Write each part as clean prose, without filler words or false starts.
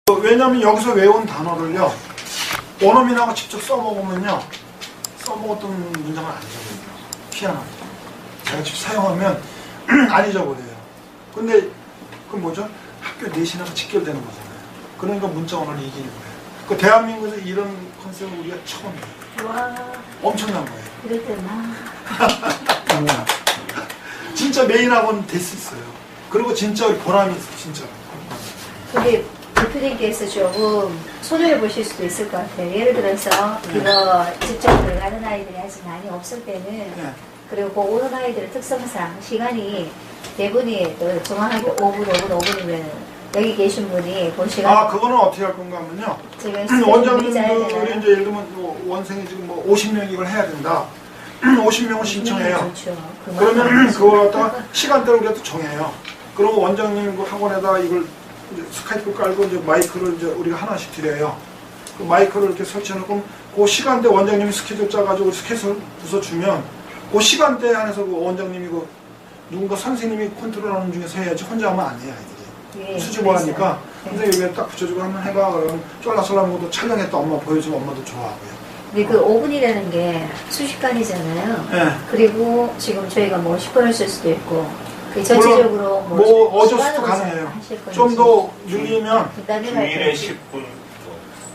왜냐면 여기서 외운 단어를요, 원어민하고 직접 써먹으면요, 써먹었던 문장을 안 잊어버려요. 희한하게. 제가 직접 사용하면 안 잊어버려요. 근데 그 뭐죠? 학교 내신하고 직결되는 거잖아요. 그러니까 문자 언어를 이기는 거예요. 그 대한민국에서 이런 컨셉을 우리가 처음이에요. 와, 엄청난 거예요. 이럴 때나. 진짜 메인 학원 될 수 있어요. 그리고 진짜 보람이 있어요, 진짜. 근데 대표님께서 조금 손해를 보실 수도 있을 것 같아요. 예를 들어서 이거 직접 들어가는 아이들이 아직 많이 없을 때는 네. 그리고 오는 아이들 특성상 시간이 대부분이 또 정확하게 5분이면 여기 계신 분이 그 시간 그거는 어떻게 할 건가 하면요. 지금 원장님들이 이제 예를 들면 원생이 지금 뭐 50명 이걸 해야 된다. 50명을 신청해요. 좋죠. 그러면 그걸 갖다가 시간대를 우리가 또 정해요. 그러면 원장님 그 학원에다 이걸 이제 스카이프 깔고 이제 마이크를 이제 우리가 하나씩 드려요. 그 마이크를 이렇게 설치해놓고 그 시간대 원장님이 스케줄 짜가지고 스케줄 부숴주면 그 시간대에 한해서 그 원장님이 그 누군가 선생님이 컨트롤하는 중에서 해야지 혼자 하면 안 해요, 아이들이. 예, 수줍어 하니까 네. 선생님 여기에 딱 붙여주고 한번 해봐. 그러면 쫄라쫄라한 것도 촬영했다 엄마 보여주면 엄마도 좋아하고요. 근데 그 5분이라는 게 수시간이잖아요. 네. 그리고 지금 저희가 뭐 10분을 쓸 수도 있고 그 전체적으로 뭐 어저스도 가능해요. 좀 더 늘리면 주일에 10분.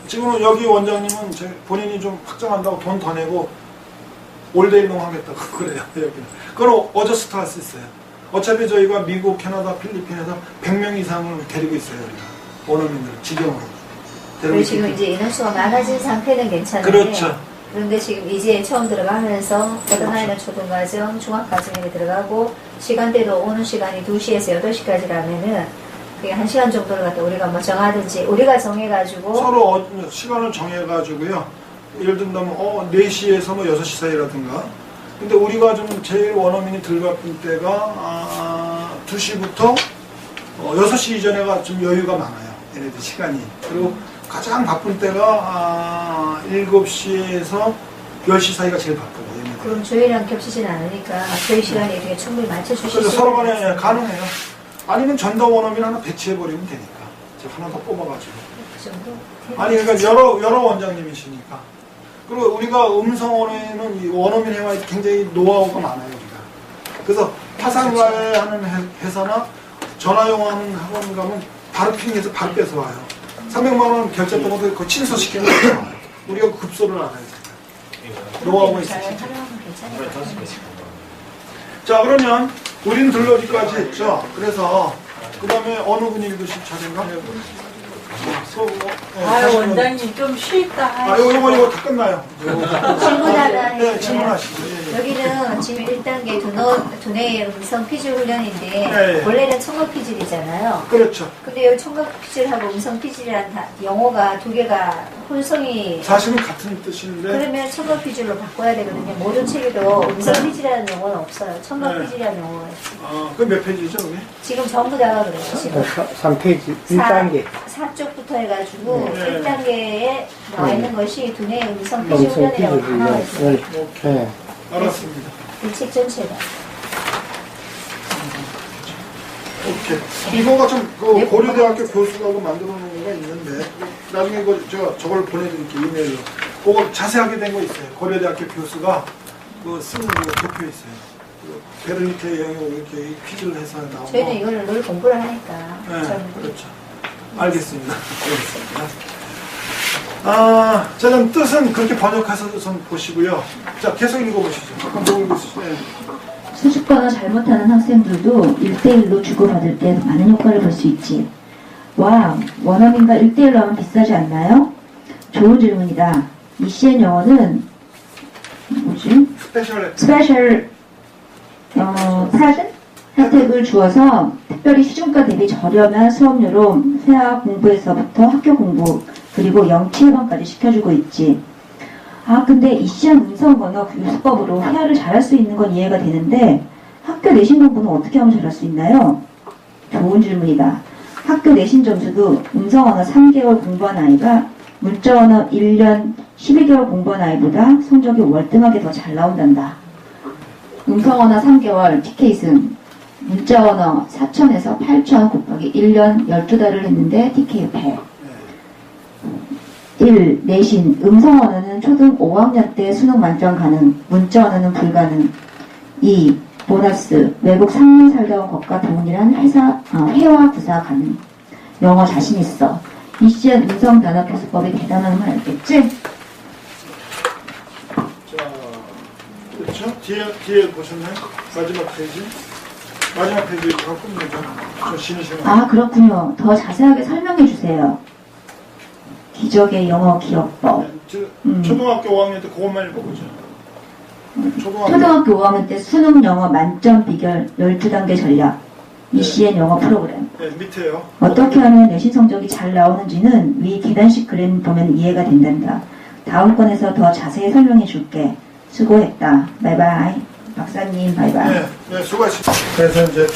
지금은 여기 원장님은 본인이 좀 확장한다고 돈 더 내고 올데일롱 하겠다고 그래요. 여기는. 그럼 어저스트 할 수 있어요. 어차피 저희가 미국, 캐나다, 필리핀에서 100명 이상을 데리고 있어요. 우리가. 원어민들 직영으로. 그리고 지금 이제 인원수가 많아진 상태는 괜찮은데 그렇죠. 그런데 지금 이제 처음 들어가면서 어떤 아이는 초등과정, 중학과정에 들어가고 시간대로 오는 시간이 2시에서 8시까지라면은 그게 1시간 정도를 갖다 우리가 뭐 정하든지 우리가 정해가지고 서로 시간을 정해가지고요. 예를 들면 4시에서 뭐 6시 사이라든가. 근데 우리가 좀 제일 원어민이 덜 바쁜 때가 2시부터 6시 이전에가 좀 여유가 많아요. 얘네들 시간이. 그리고 가장 바쁜 때가 7시에서 10시 사이가 제일 바쁘고. 얘네들. 그럼 저희랑 겹치진 않으니까 저희 시간에 이렇게 충분히 맞춰주실 수 그래서 서로 간에 있어요. 가능해요. 아니면 전담 원어민 하나 배치해버리면 되니까. 제가 하나 더 뽑아가지고. 그 정도? 아니, 그러니까 여러 원장님이시니까. 그리고 우리가 음성원에는 이 원어민 회화에 굉장히 노하우가 많아요, 우리가. 그래서 화상과외 하는 회사나 전화용하는 학원 가면 바로 핑계해서 바로 뺏어와요. 300만 원 결제했던 것도 그거 친소시키면 뺏어와요. 우리가 급소를 알아야 돼요. 노하우가 잘 있으시죠. 활용하면 괜찮을 자, 그러면 우리는 들러지까지 했죠. 그래서 그 다음에 어느 분이 읽으실 차례인가? 아유, 원장님 좀 쉴까. 이거 다 끝나요. 질문하다 네, 질문하시죠. 예, 예. 여기는 지금 1단계 두뇌 음성 퀴즈 훈련인데 네. 원래는 청각 퀴즈이잖아요. 그렇죠. 근데 여기 청각 퀴즈하고 음성 퀴즈라는 영어가 두 개가 혼성이 사실은 같은 뜻인데. 그러면 청각 퀴즈로 바꿔야 되거든요. 모든 책에도 음성 네. 퀴즈라는 용어는 없어요. 청각 네. 퀴즈라는 용어가 있어요. 그 몇 페이지죠, 그게? 지금 전부 다가 그래요. 지금 3페이지 1단계 4쪽부터 해가지고 네. 1단계에 나와 있는 것이 두뇌 음성 퀴즈 엄청 훈련이라고 다 나와 있어요. 오케이. 네. 알았습니다. 이 책 전체가. 오케이. 이거가 좀, 네. 고려대학교 교수하고 만들어 놓은 거가 있는데, 나중에 이거 제가 저걸 보내드릴게요, 이메일로. 그거 자세하게 된 거 있어요. 고려대학교 교수가 쓴 도표 있어요. 베르니케 영역 이렇게 퀴즈를 해서 나온 저희는 거. 이거를 늘 공부를 하니까. 네, 좀 그렇죠. 알겠습니다. 자, 그럼 뜻은 그렇게 번역해서 좀 보시고요. 자, 계속 읽어보시죠. 잠깐 보고 읽으시죠. 네. 수줍거나 잘못하는 학생들도 1대1로 주고받을 때 많은 효과를 볼 수 있지. 와, 원어민과 1대1로 하면 비싸지 않나요? 좋은 질문이다. 이 CN 영어는 뭐지? 스페셜 프레젠트? 혜택을 주어서 특별히 시중가 대비 저렴한 수업료로 회화 공부에서부터 학교 공부 그리고 영치 예방까지 시켜주고 있지. 근데 이 시험 음성 언어 교수법으로 회화를 잘할 수 있는 건 이해가 되는데 학교 내신 공부는 어떻게 하면 잘할 수 있나요? 좋은 질문이다. 학교 내신 점수도 음성 언어 3개월 공부한 아이가 문자 언어 1년 12개월 공부한 아이보다 성적이 월등하게 더 잘 나온단다. 음성 언어 3개월 TK승 문자 언어 4,000에서 8,000 곱하기 1년 12달을 했는데 TK 100. 1. 내신, 음성 언어는 초등 5학년 때 수능 만점 가능, 문자 언어는 불가능. 2. 보너스, 외국 3년 살다 온 것과 동일한 회화 구사 가능. 영어 자신 있어. 이 시연 음성 단어 교수법이 대단한 걸 알겠지? 자, 그렇죠? 뒤에 보셨나요? 마지막 페이지? 마지막 페이지 갖고 있는 거죠? 저 쉬는 시간. 아, 그렇군요. 더 자세하게 설명해 주세요. 기적의 영어 기억법. 초등학교 5학년 때 그것만 읽어보죠. 초등학교 5학년 때 수능 영어 만점 비결 12단계 전략. ECN 영어 프로그램. 네, 밑에요. 어떻게 하면 내신 성적이 잘 나오는지는 위 계단식 그림 보면 이해가 된단다. 다음 건에서 더 자세히 설명해 줄게. 수고했다. 바이바이. 박사님 바이바이. 네, 네, 수고하셨습니다. 그래서 이제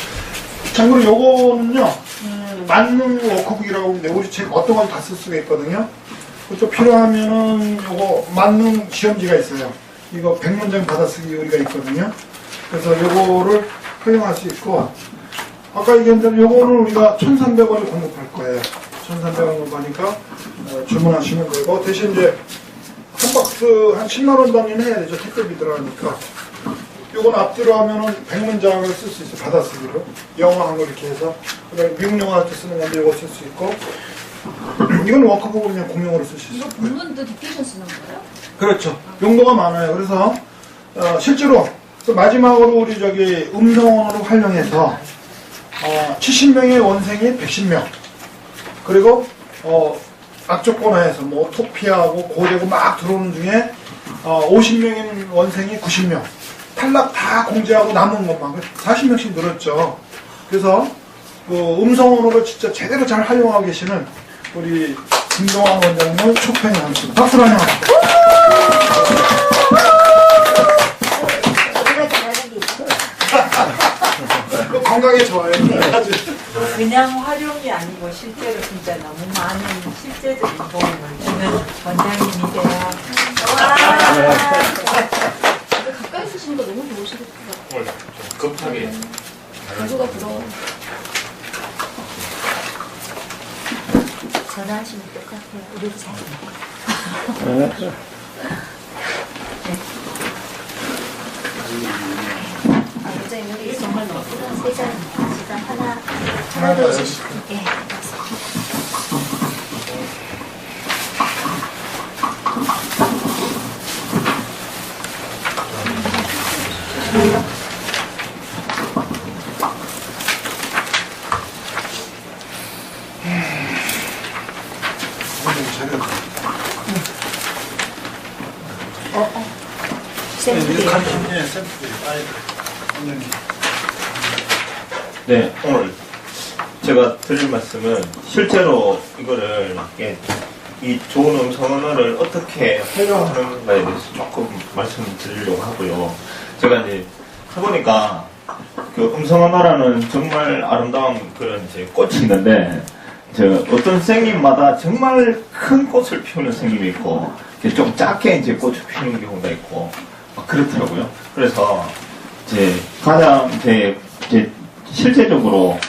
참고로 요거는요 만능 워크북이라고 하는데 우리 책 어떤 건 다 쓸 수가 있거든요. 그쪽 필요하면은 요거 만능 시험지가 있어요. 이거 100문장 받아쓰기 우리가 있거든요. 그래서 요거를 활용할 수 있고 아까 얘기한 대로 요거는 우리가 1,300원에 공급할 거예요. 1,300원 공급하니까 주문하시면 되고 대신 이제 한 박스 한 10만원 단위는 해야 되죠. 택배비 들어가니까. 요건 앞뒤로 하면은 100문장을 쓸 수 있어요. 받아쓰기로. 영어 한거 이렇게 해서. 그 다음에 미국 영어 할 때 쓰는 건데 요거 쓸 수 있고. 이건 워크북을 그냥 공용으로 쓸 수 있어요. 본문도 딕테이션 쓰는 거예요? 그렇죠. 용도가 많아요. 그래서, 실제로, 마지막으로 우리 저기 음성언어로 활용해서, 70명의 원생이 110명. 그리고, 악조건화해서 뭐, 토피하고 고대고 막 들어오는 중에, 50명인 원생이 90명. 탈락 다 공제하고 남은 것만 40명씩 늘었죠. 그래서 그 음성언어를 진짜 제대로 잘 활용하고 계시는 우리 김동환 원장님을 축하해 합니다. 박수로 환영합니다. 우리가 잘하는 게 있어. 건강에 좋아요. 아주. 그냥 활용이 아니고 실제로 진짜 너무 많은 실제적인 도움을 주는 원장님이세요. 가까이 쓰시는 거 너무 좋으시겠다. 오늘 좀 급하게 누가 부러워. 전화하시면 똑같아요. 우리도 잘 먹어요. 원장님 여기 정말 너무 세 잔, 일단 하나 더 주시고. 예, 샘플이에요. 샘플이 원장님. 네, 오늘 제가 드릴 말씀은 실제로 이거를 이 좋은 음성 언어를 어떻게 활용하는가에 대해서 조금 말씀드리려고 하고요. 제가 이제 해보니까 그 음성 언어라는 정말 아름다운 그런 이제 꽃이 있는데 어떤 선생님마다 정말 큰 꽃을 피우는 선생님이 있고 좀 작게 이제 꽃을 피우는 경우가 있고 막 그렇더라고요. 그래서 이제 가장 이제 실제적으로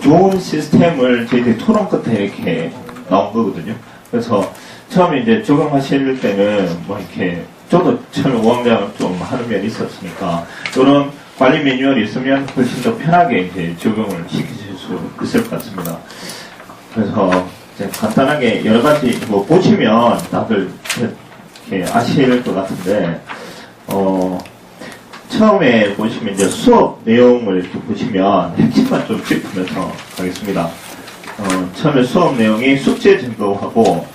좋은 시스템을 저희들이 토론 끝에 이렇게 나온 거거든요. 그래서 처음에 이제 적용하실 때는 뭐 이렇게 저도 처음에 우왕좌왕 좀 하는 면이 있었으니까 이런 관리 매뉴얼이 있으면 훨씬 더 편하게 이제 적용을 시키실 수 있을 것 같습니다. 그래서 이제 간단하게 여러 가지 뭐 보시면 다들 이렇게 아실 것 같은데 처음에 보시면 이제 수업 내용을 이렇게 보시면 핵심만 좀 짚으면서 가겠습니다. 처음에 수업 내용이 숙제 점검하고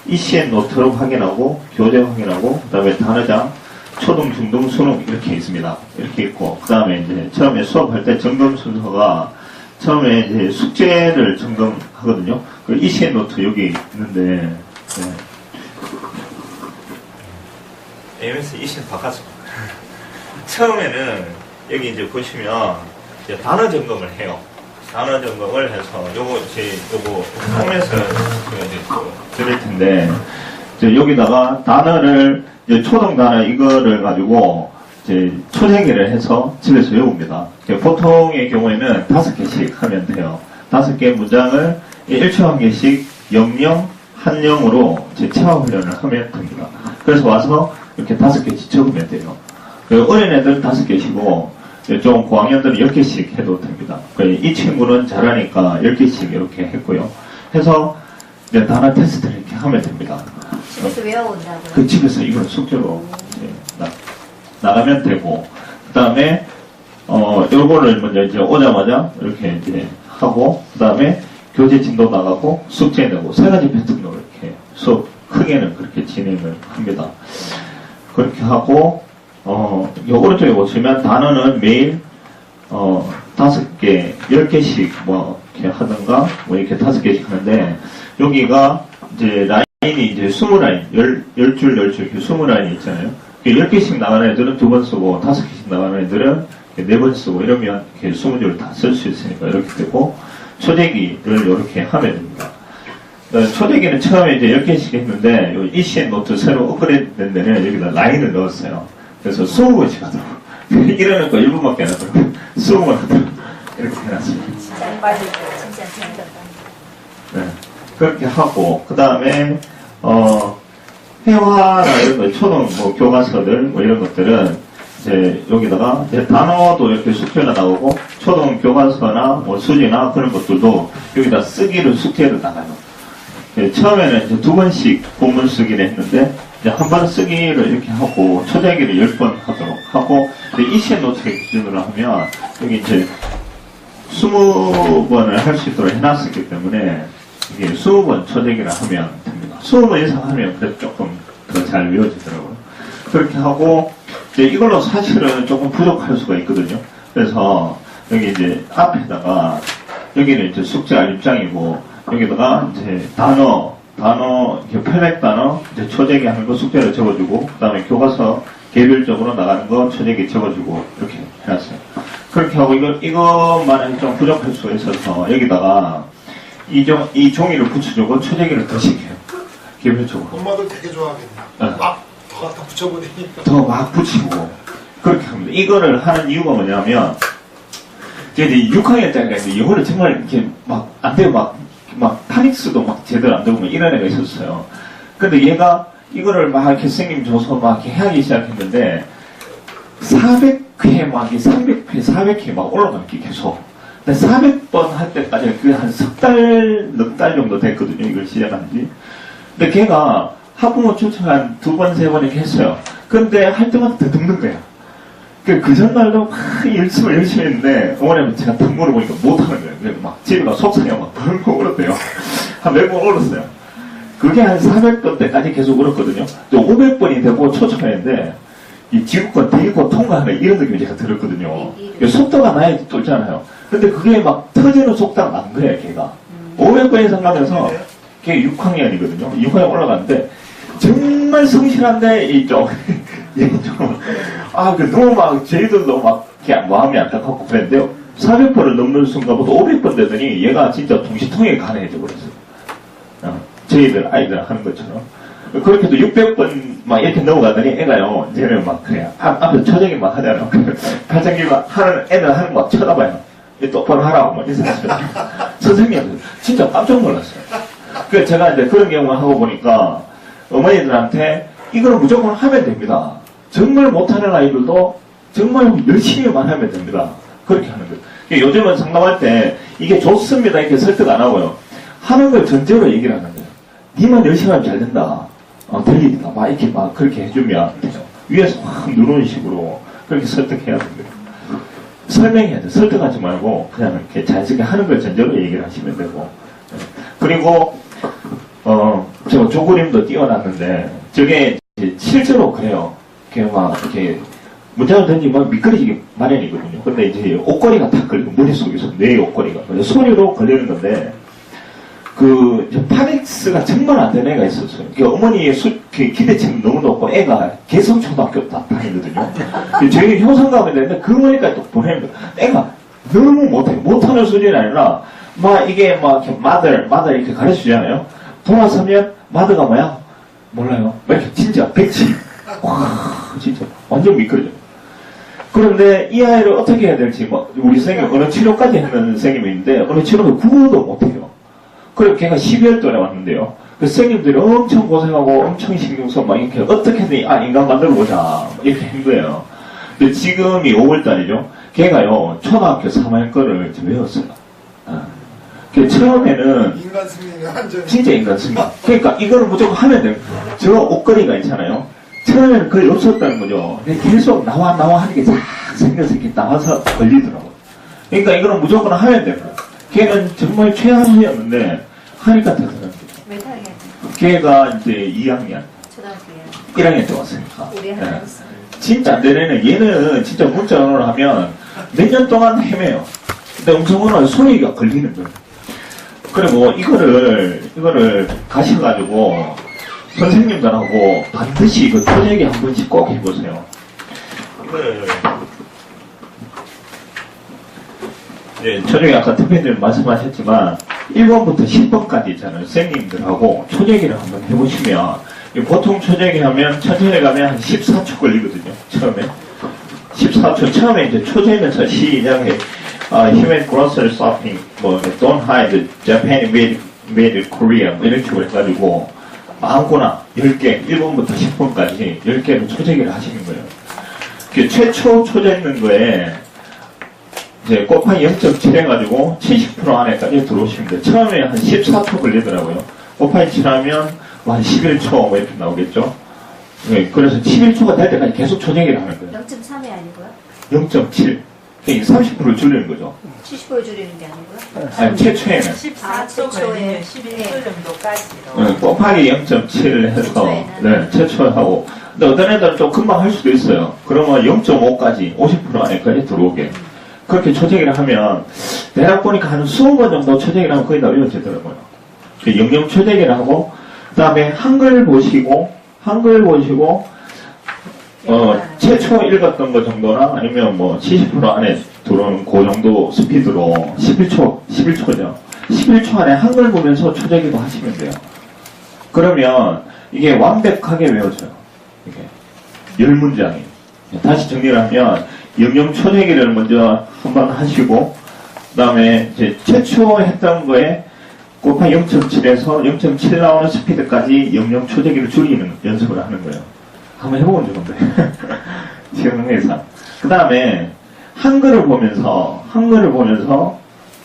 ECN 노트로 확인하고 교재 확인하고 그다음에 단어장 초등, 중등, 수능 이렇게 있습니다. 이렇게 있고 그다음에 이제 처음에 수업할 때 점검 순서가 처음에 이제 숙제를 점검하거든요. 그 ECN 노트 여기 있는데 AMS ECN 바꿨습니다. 처음에는 여기 이제 보시면 이제 단어 점검을 해요. 단어 점검을 해서 요거 보면서 제가 이제 드릴 텐데 이제 여기다가 단어를 이제 초등 단어 이거를 가지고 이제 초생기를 해서 집에서 외웁니다. 보통의 경우에는 5개씩 하면 돼요. 5개 문장을 1초 1개씩 00, 한영으로 이제 체화 훈련을 하면 됩니다. 그래서 와서 이렇게 5개씩 적으면 돼요. 어린 애들은 5개씩이고, 좀 고학년들은 10개씩 해도 됩니다. 이 친구는 잘하니까 10개씩 이렇게 했고요. 해서 이제 단어 테스트를 이렇게 하면 됩니다. 집에서 외워온다고요? 그 집에서 이걸 숙제로 이제 나가면 되고, 그 다음에, 요거를 먼저 이제 오자마자 이렇게 이제 하고, 그 다음에 교재 진도 나가고, 숙제 내고, 3가지 패턴으로 이렇게 수업 크게는 그렇게 진행을 합니다. 그렇게 하고, 요 오른쪽에 보시면 단어는 매일, 5개, 10개씩 뭐, 이렇게 하든가, 뭐 이렇게 5개씩 하는데, 여기가 이제 라인이 이제 20라인, 10줄 이렇게 20라인이 있잖아요. 10개씩 나가는 애들은 2번 쓰고, 5개씩 나가는 애들은 4번 쓰고, 이러면 이렇게 20줄 다 쓸 수 있으니까 이렇게 되고, 초대기를 이렇게 하면 됩니다. 초대기는 처음에 이제 10개씩 했는데, 요 ECN 노트 새로 업그레이드 된 데는 여기다 라인을 넣었어요. 그래서 20번씩 하더라고요. 이러는 거 1분밖에 안 하더라고요. 20번 하더라고요. 이렇게 해놨습니다. 진짜 빠질 거 진짜 재밌었다. 네. 그렇게 하고, 그 다음에, 회화나 이런 거, 초등 뭐 교과서들, 뭐 이런 것들은, 이제 여기다가, 이제 단어도 이렇게 숙제가 나오고, 초등 교과서나 뭐 수지나 그런 것들도 여기다 쓰기를 숙제를 나가요. 처음에는 이제 2번씩 본문 쓰기를 했는데, 이제 한 번 쓰기를 이렇게 하고, 초대기를 10번 하도록 하고, ECN 노트를 기준으로 하면, 여기 이제 20번을 할 수 있도록 해놨었기 때문에, 이게 20번 초대기를 하면 됩니다. 20번 이상 하면 그래도 조금 더 잘 외워지더라고요. 그렇게 하고, 이제 이걸로 사실은 조금 부족할 수가 있거든요. 그래서, 여기 이제 앞에다가, 여기는 이제 숙제 알림장이고, 여기다가 이제 단어, 이렇게 편액 단어, 이제 초재기 하는 거 숙제를 적어주고, 그 다음에 교과서 개별적으로 나가는 거 초재기 적어주고, 이렇게 해놨어요. 그렇게 하고, 이것만은 좀 부족할 수가 있어서, 여기다가, 이 종이를 붙여주고 초재기를 더 시켜요. 개별적으로. 엄마들 되게 좋아하겠네. 네. 막 더 갖다 붙여버리니까. 더 막 붙이고, 그렇게 합니다. 이거를 하는 이유가 뭐냐면, 이제 6학년짜리가 이제 영어를 정말 이렇게 막 안 되고 막 파닉스도 막 제대로 안 되고 막 이런 애가 있었어요. 근데 얘가 이거를 막 이렇게 선생님 줘서 막 이렇게 하기 시작했는데, 400회 막 300회, 400회 막 올라가기 계속. 근데 400번 할 때까지 그게 한 석 달, 넉 달 정도 됐거든요. 이걸 시작한 지. 근데 걔가 학부모 추천 한 2번, 3번 이렇게 했어요. 근데 할 때마다 더 듣는 거야. 그 전날도 막 열심히 했는데, 어머니한테 제가 딱 물어보니까 못하는 거예요. 그래서 막 집에 가서 속상해 막 벌고 울었대요. 한 몇 번 울었어요. 그게 한 400번 때까지 계속 울었거든요. 또 500번이 되고 초청했는데, 이 지구권 대기권 통과하는 이런 느낌이 제가 들었거든요. 속도가 나야지 뚫잖아요. 근데 그게 막 터지는 속도가 난 거예요, 걔가. 500번 이상 가면서, 걔 6학년이거든요. 6학년 올라갔는데, 정말 성실한데, 이쪽, 너무 막, 저희들도 막, 그냥 마음이 안타깝고 그랬는데요. 400번을 넘는 순간부터 500번 되더니, 얘가 진짜 동시통역이 가능해져 버렸어요. 저희들 아이들 하는 것처럼. 그렇게 해도 600번 막 이렇게 넘어가더니 애가요, 이제는 막, 그래요. 앞에서 초정이 막 하잖아요. 발전기 막 하는, 애들 하는 거 막 쳐다봐요. 똑바로 하라고 막 인사하시죠. 선생님들 진짜 깜짝 놀랐어요. 그래서 제가 이제 그런 경험을 하고 보니까 어머니들한테 이거는 무조건 하면 됩니다. 정말 못하는 아이들도 정말 열심히만 하면 됩니다. 그렇게 하는 거예요. 요즘은 상담할 때 이게 좋습니다. 이렇게 설득 안 하고요. 하는 걸 전제로 얘기를 하는 거예요. 니만 열심히 하면 잘 된다. 들리니까 막 이렇게 막 그렇게 해주면 위에서 확 누르는 식으로 그렇게 설득해야 됩니다. 설명해야 돼. 설득하지 말고 그냥 이렇게 자연스럽게 하는 걸 전제로 얘기를 하시면 되고. 그리고 제가 조그림도 띄워놨는데 저게 실제로 그래요. 이렇게 막 이렇게 문장을 던지면 미끄러지기 마련이거든요. 근데 이제 옷걸이가 탁 걸리고 머릿속에서 뇌의 옷걸이가 소리로 걸리는 건데 파닉스가 정말 안 되는 애가 있었어요. 어머니의 기대치는 너무 높고 애가 개성초등학교 다니거든요. 저희 효성 가면 되는데 그 어머니까지 또 보내는 거예요. 애가 너무 못해. 못하는 수준이 아니라 이게 이렇게 mother 이렇게 가르치잖아요. 돌아서면 mother가 뭐야? 몰라요. 이렇게 진짜 백치. 와, 진짜 완전 미끄러져. 그런데 이 아이를 어떻게 해야 될지 우리 선생님 어느 치료까지 하는 선생님이 있는데 어느 치료를 국어도 못해요. 그래서 걔가 12월 달에 왔는데요. 그 선생님들이 엄청 고생하고 엄청 신경 써서 막 이렇게 어떻게든 인간 만들어보자 이렇게 한 거예요. 근데 지금이 5월달이죠. 걔가요 초등학교 3학년 거를 외웠어요. 처음에는 인간 승리는 완전 진짜 인간 승리. 그러니까 이거를 무조건 하면 돼요. 저 옷걸이가 있잖아요. 처음에는 거의 없었다는 거죠. 근데 계속 나와 하는 게 싹 생겨서 이렇게 나와서 걸리더라고요. 그러니까 이거는 무조건 하면 돼요. 걔는 정말 최하위였는데 하니까 되더라고요. 몇 학년? 걔가 이제 2학년, 초등학교 1학년 때 왔으니까. 우리 네. 하나 진짜 안 되는 얘는 진짜 문자 언어를 하면 몇 년 동안 헤매요. 근데 음성 언어는 소리가 걸리는 거예요. 그리고 이거를 가셔가지고 선생님들하고 반드시 이거 토익에 한 번씩 꼭 해보세요. 이거를 네, 저녁에 아까 대표님 말씀하셨지만 1번부터 10번까지 있잖아요. 선생님들하고 초재기를 한번 해보시면 보통 초재기 하면 천천히 가면 한 14초 걸리거든요. 처음에 14초 처음에 이제 초재면서 시작해 human grocery shopping 뭐 don't hide Japan made Korea 뭐 이런 식으로 해가지고 아무거나 10개 1번부터 10번까지 10개를 초재기를 하시는 거예요. 그 최초 초재는 거에 이제 곱하기 0.7 해가지고 70% 안에까지 들어오시면 돼요. 처음에 한 14초 걸리더라고요. 곱하기 7 하면 한 11초 뭐 이렇게 나오겠죠. 네, 그래서 11초가 될 때까지 계속 초재기를 하는 거예요. 0.3이 아니고요? 0.7. 30%를 줄이는 거죠. 70% 줄이는 게 아니고요? 아니, 최초에는. 14초 걸리면 11초 정도까지로. 네, 곱하기 0.7 해서, 최초에는. 네, 최초에 하고. 근데 어떤 애들은 좀 금방 할 수도 있어요. 그러면 0.5까지, 50% 안에까지 들어오게. 그렇게 초재기를 하면, 대략 보니까 한 20번 정도 초재기를 하면 거의 다 외워지더라고요. 영영 초재기를 하고, 그 다음에 한글 보시고, 최초 읽었던 거 정도나 아니면 뭐 70% 안에 들어오는 그 정도 스피드로 11초죠. 11초 안에 한글 보면서 초재기도 하시면 돼요. 그러면 이게 완벽하게 외워져요. 이게 10문장이. 다시 정리를 하면 영영 초재기를 먼저 한번 하시고 그 다음에 이제 최초 했던 거에 곱하기 0.7에서 0.7 나오는 스피드까지 영영 초재기를 줄이는 연습을 하는 거예요. 한번 해보면 좋은데. 지금 그 다음에 한글을 보면서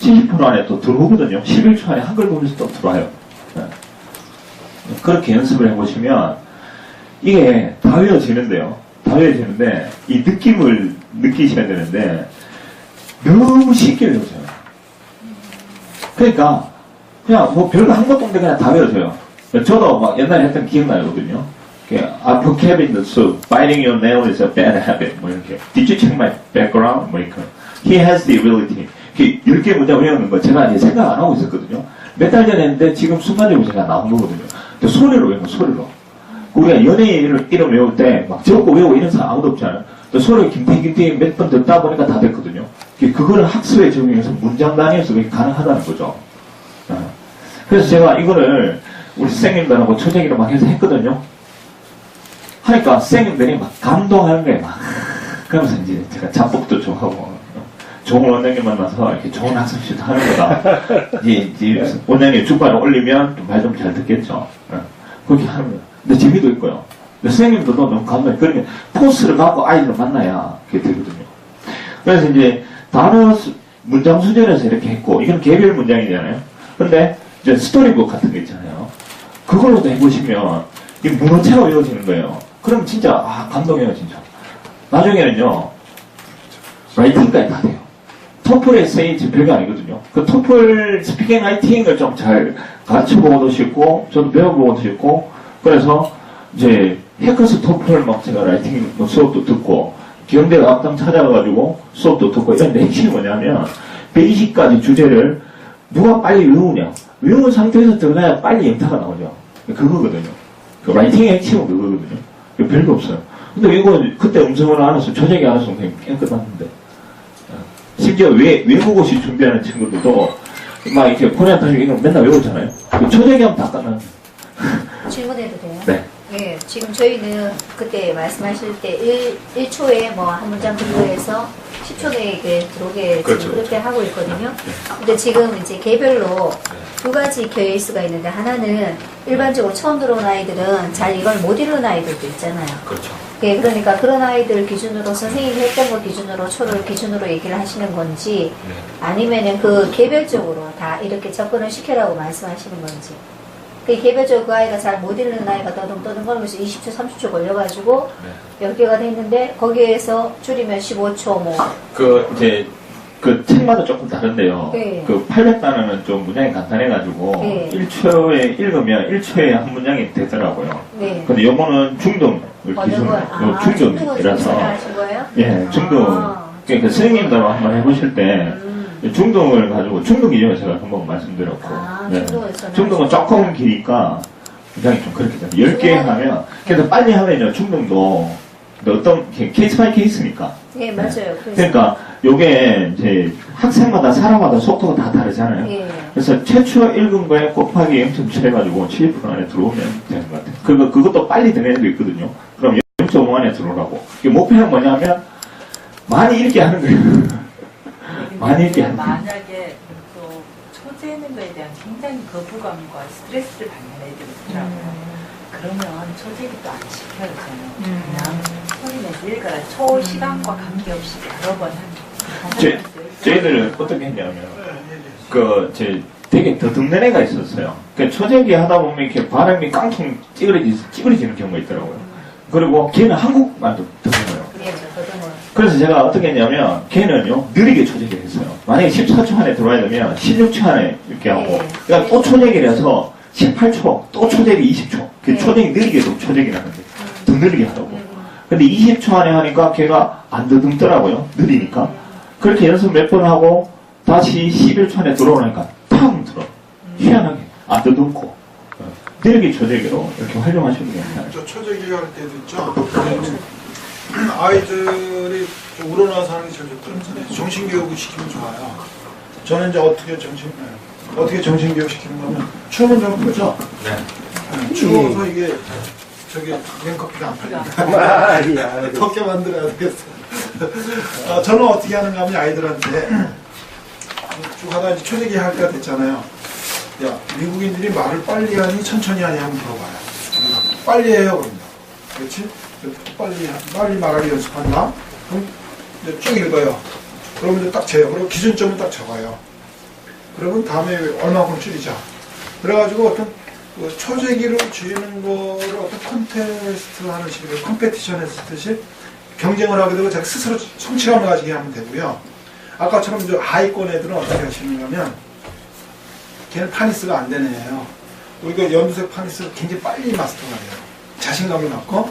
70% 안에 또 들어오거든요. 11초 안에 한글 보면서 또 들어와요. 네. 그렇게 연습을 해보시면 이게 다 외워지는데요. 이 느낌을 느끼셔야 되는데 너무 쉽게 외워져요. 그러니까 그냥 뭐 별거 한 것도 없는데 그냥 다 외워져요. 저도 막 옛날에 했던 기억나거든요. I put Kevin in the soup. Biting your nail is a bad habit. 뭐 이렇게. Did you check my background? 뭐 이렇게. He has the ability. 10개 문장 외우는 거 제가 이제 생각 안 하고 있었거든요. 몇 달 전에 했는데 지금 순간적으로 제가 나온 거거든요. 소리로 외우는 거, 소리로. 우리가 연예인 이름 외울 때 막 적고 외우고 이런 사람 아무도 없잖아요. 소리를 김태희 몇 번 듣다 보니까 다 됐거든요. 그거를 학습에 적용해서 문장 단위에서 그게 가능하다는 거죠. 그래서 제가 이거를 우리 선생님들하고 초재기로 막 해서 했거든요. 하니까 선생님들이 막 감동하는 거예요. 막 그러면서 이제 제가 작곡도 좀 하고 좋은 원장님 만나서 이렇게 좋은 학습실도 하는 거다. 이제 원장님 주말에 올리면 말 좀 잘 듣겠죠. 그렇게 하는 거예요. 근데 재미도 있고요. 근데 선생님도 너무 감동해. 그러니까 포스를 갖고 아이들을 만나야 그게 되거든요. 그래서 이제 단어 문장 수준에서 이렇게 했고 이건 개별 문장이잖아요. 근데 이제 스토리북 같은 거 있잖아요. 그걸로도 해보시면 이 문어체가 외워지는 거예요. 그럼 진짜 감동해요 진짜. 나중에는요 라이팅까지 다 돼요. 토플 에세이 지금 별게 아니거든요. 그 토플 스피킹 라이팅을 좀 잘 가르쳐보고도 싶고 저도 배워보고도 싶고 그래서 이제 해커스 토플 막 제가 라이팅 수업도 듣고 기영대 악당 찾아가가지고 수업도 듣고 이런데 핵심이 뭐냐면 베이직까지 주제를 누가 빨리 외우냐 외운 상태에서 들어가야 빨리 영타가 나오죠. 그거거든요. 그 라이팅의 핵심은 그거거든요. 별거 없어요. 근데 이거 그때 음성을 알아서 초재기 알아서 선생님 깨끗했는데 심지어 외국어시 준비하는 친구들도 막 이렇게 코리안 타식 이거 맨날 외우잖아요. 초재기 하면 다 끝나는 질문해도 돼요? 네. 예, 지금 저희는 그때 말씀하실 때 1초에 뭐 한 문장 정도에서 10초 내에 이게 들어오게 그렇죠, 지금 그렇게 그렇죠. 하고 있거든요. 근데 지금 이제 개별로 두 가지 케이스가 있는데 하나는 일반적으로 처음 들어온 아이들은 잘 이걸 못 이루는 아이들도 있잖아요. 그렇죠. 예, 그러니까 그런 아이들 기준으로 선생님이 했던 거 기준으로 초를 기준으로 얘기를 하시는 건지 네. 아니면은 그 개별적으로 다 이렇게 접근을 시켜라고 말씀하시는 건지. 그 개별적으로 그 아이가 잘 못 읽는 아이가 떠듬떠듬거리면서 20초, 30초 걸려가지고 네. 10개가 됐는데 거기에서 줄이면 15초 뭐. 이제 그 책마다 조금 다른데요. 네. 그 800단어는 좀 문장이 간단해가지고 네. 1초에 읽으면 1초에 한 문장이 되더라고요. 네. 근데 요거는 중등을 기준으로 중등이라서 하신 거예요? 예, 중등. 그러니까 선생님도 한번 해보실 때 중등을 가지고 중등 기준을 제가 한번 말씀드렸고 예. 중등은 조금 기니까 굉장히 좀 그렇게 돼요. 10개 하면 그래서 빨리 하면요 중등도 어떤 케이스 바이 케이스니까. 예, 맞아요. 그러니까 요게 이제 학생마다 사람마다 속도가 다 다르잖아요. 예. 그래서 최초 읽은 거에 곱하기 0.7 해가지고 70% 안에 들어오면 되는 것 같아요. 그것도 빨리 되는 애도 있거든요. 그럼 0.5 안에 들어오라고. 목표는 뭐냐면 많이 읽게 하는 거예요. 많이 읽게 하는 거예요. 만약에 또 초재는 거에 대한 굉장히 거부감과 스트레스를 받는 애들이 있더라고요. 그러면 초재기도 안 시켜요, 저는. 그냥 소리 내서 읽어라. 초 시간과 관계없이 여러 번 하는. 저희들은 어떻게 했냐면, 되게 더듬는 애가 있었어요. 초재기 하다 보면 이렇게 발음이 깡통 찌그러지는 경우가 있더라고요. 그리고 걔는 한국말도 더듬어요. 그래서 제가 어떻게 했냐면, 걔는요, 느리게 초재기를 했어요. 만약에 14초 안에 들어와야 되면 16초 안에 이렇게 하고, 그러니까 또 초재기를 해서 18초, 또 초재기 20초. 그 초재기 느리게도 초재기를 하는데, 더 느리게 하라고. 근데 20초 안에 하니까 걔가 안 더듬더라고요. 느리니까. 그렇게 연습 몇 번 하고, 다시 11초 안에 들어오니까 탕 들어. 희한하게. 안 더듬고. 느리게 초재기로 이렇게 활용하시면 됩니다. 저 초재기 할 때도 있죠. 아이들이 좀 우러나서 하는 게 제일 좋다는 정신교육을 시키면 좋아요. 저는 이제 어떻게 정신교육 시키는 거면 추우면 좀 그죠? 네. 추워서 이게 냉커피가 안 팔린다. 덥게 만들어야 되겠어. 저는 어떻게 하는가 하면 아이들한테 쭉 하다 이제 초재기 할 때가 됐잖아요. 야, 미국인들이 말을 빨리 하니 천천히 하니 한번 물어봐요. 빨리 해요, 그런다. 그렇지? 빨리 말하기 연습한다. 그럼 이제 쭉 읽어요. 그러면 이제 딱 재요. 그리고 기준점을 딱 적어요. 그러면 다음에 얼마큼 줄이자. 그래가지고 어떤 초재기로 줄이는 거를 어떤 콘테스트 하는 식으로 컴페티션 했듯이 경쟁을 하게 되고 자기 스스로 성취감을 가지게 하면 되고요. 아까처럼 이제 하위권 애들은 어떻게 하시는가 하면 걔는 파니스가 안 되는 애예요. 우리가 연두색 파니스를 굉장히 빨리 마스터가 돼요. 자신감을 갖고.